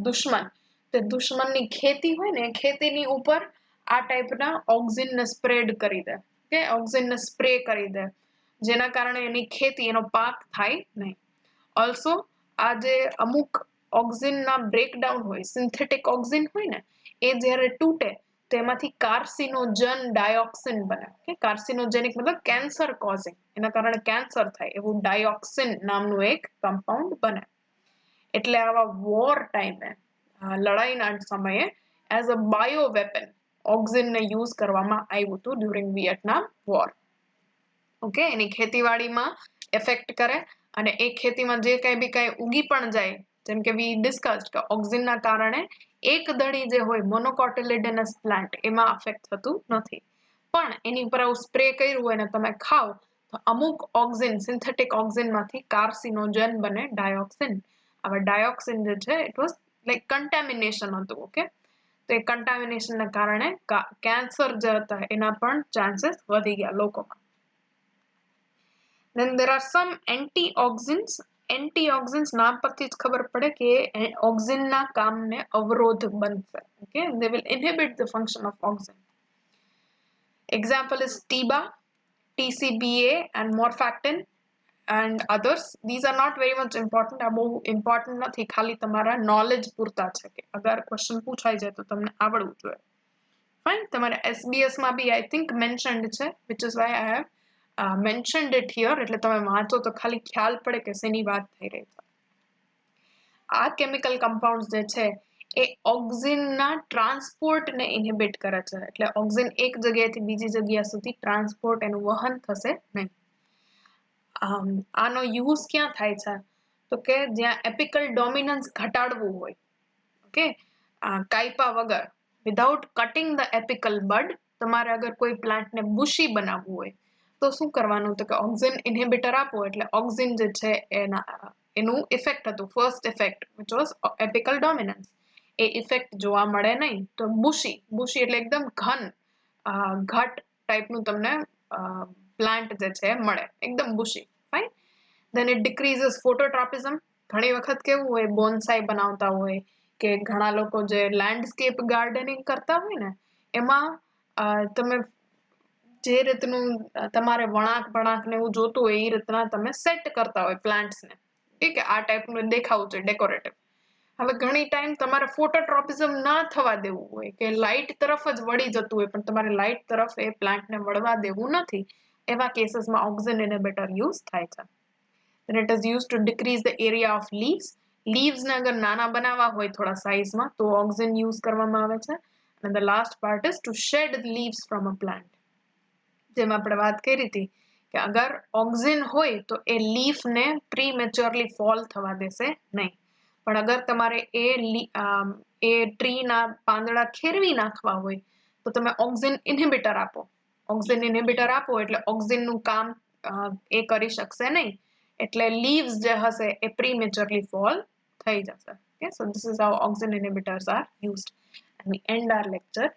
દુશ્મન, તે દુશ્મનની ખેતી હોય ને ખેતીની ઉપર આ ટાઈપના ઓક્સિનને સ્પ્રેડ કરી દે, કે ઓક્સિનને સ્પ્રે કરી દે, જેના કારણે એની ખેતી, એનો પાક થાય નહીં. ઓલ્સો આ જે અમુક ઓક્સિનના બ્રેકડાઉન હોય, સિન્થેટિક ઓક્સિન હોય ને, એ જ્યારે તૂટે તો એમાંથી કાર્સિનોજન ડાયોક્સિન બને. કે કાર્સિનોજેનિક મતલબ કેન્સર કોઝિંગ, એના કારણે કેન્સર થાય એવું ડાયોક્સિન નામનું એક કમ્પાઉન્ડ બને. એટલે આવા વોર ટાઈમે, લડાઈના સમયે એઝ અ બાયો વેપન ઓક્સિનને યુઝ કરવામાં આવ્યું હતું ડ્યુરિંગ વિયેટનામ વોર. ઓકે, એની ખેતીવાડીમાં એફેક્ટ કરે અને એ ખેતીમાં જે કઈ ઉગી પણ જાય, જેમ કે વી ડિસ્કસ્ડ કે ઓક્સિનના કારણે એક દળી જે હોય મોનોકોટિલિડનસ પ્લાન્ટ એમાં અફેક્ટ થતું નથી. પણ એની ઉપર આવું સ્પ્રે કર્યું હોય ને તમે ખાઓ તો અમુક ઓક્સિન, સિન્થેટિક ઓક્સિનમાંથી કાર્સિનોજન બને ડાયોક્સિન. હવે ડાયોક્સિન જે છે ઇટ વોઝ લાઈક કન્ટેમિનેશન હતું. ઓકે, તો એ કન્ટામિનેશનના કારણે કેન્સર જે હતા એના પણ ચાન્સીસ વધી ગયા લોકોમાં. Then there are some antioxidants. Antioxidants નામ પરથી જ ખબર પડે કે ઓક્સિનના કામને અવરોધ બનશે. Okay, they will inhibit the function of oxin. Example is TIBA, TCBA and morphactin and others. These are not very much important. આ બહુ important નથી, ખાલી તમારા knowledge પૂરતા છે કે અગર ક્વેશ્ચન પૂછાઈ જાય તો તમને આવડવું જોઈએ. ફાઇન, તમારે SBS માં બી આઈ થિંક મેન્શન્ડ છે, which is why I have mentioned it here. એટલે તમે વાંચો તો ખાલી ખ્યાલ પડે કે શેની વાત થઈ રહી છે. આ કેમિકલ કમ્પાઉન્ડ્સ જે છે એ ઓક્સિનના ટ્રાન્સપોર્ટને ઇન્હિબિટ કરે છે. એટલે ઓક્સિન એક જગ્યાએથી બીજી જગ્યા સુધી ટ્રાન્સપોર્ટ એનું વહન થશે નહીં. આનો યુઝ ક્યાં થાય છે તો કે જ્યાં એપિકલ ડોમિનન્સ ઘટાડવું હોય. ઓકે, કાયપા વગર, વિધાઉટ કટિંગ ધ એપિકલ બડ, તમારે અગર કોઈ પ્લાન્ટને બુશી બનાવવું હોય તો શું કરવાનું તો કે ઓક્સિન ઇન્હિબિટર આપો એટલે ઓક્સિન જે છે એનું ઇફેક્ટ હતું, first effect which was apical dominance, એ ઇફેક્ટ જોવા મળે નહીં. તો બુશી એટલે એકદમ ઘટ ટાઈપનું તમને પ્લાન્ટ જે છે મળે, એકદમ બુશી. Fine. Then it decreases phototropism. ઘણી વખત કેવું હોય, બોન્સાઈ બનાવતા હોય કે ઘણા લોકો જે લેન્ડસ્કેપ ગાર્ડનિંગ કરતા હોય ને એમાં તમે જે રીતનું તમારે વળાંક ને એવું જોતું હોય એ રીતના તમે સેટ કરતા હોય પ્લાન્ટ્સને, કે આ ટાઈપનું દેખાવું છે ડેકોરેટિવ. હવે ઘણી ટાઈમ તમારે ફોટોટ્રોપિઝમ ના થવા દેવું હોય કે લાઇટ તરફ જ વળી જતું હોય પણ તમારે લાઇટ તરફ એ પ્લાન્ટને વળવા દેવું નથી, એવા કેસીસમાં ઓક્સિન ઇન્હિબિટર યુઝ થાય છે. Then it is used to decrease the area of leaves. Leaves ને અગર નાના બનાવવા હોય થોડા સાઇઝમાં તો ઓક્સિન યુઝ કરવામાં આવે છે. And the last part is to shed leaves from a plant. જેમાં આપણે વાત કરી હતી કે અગર ઓક્સિન હોય તો એ લીફને પ્રીમેચ્યોરલી ફોલ થવા દેશે નહીં. પણ અગર તમારે એ ટ્રીના પાંદડા ખેરવી નાખવા હોય તો તમે ઓક્સિન ઇન્હિબિટર આપો. ઓક્સિન ઇન્હિબિટર આપો એટલે ઓક્સિનનું કામ એ કરી શકશે નહીં, એટલે લીવ્સ જે હશે એ પ્રીમેચ્યોરલી ફોલ થઈ જશે. Okay, so this is how oxin inhibitors are used. And we end our lecture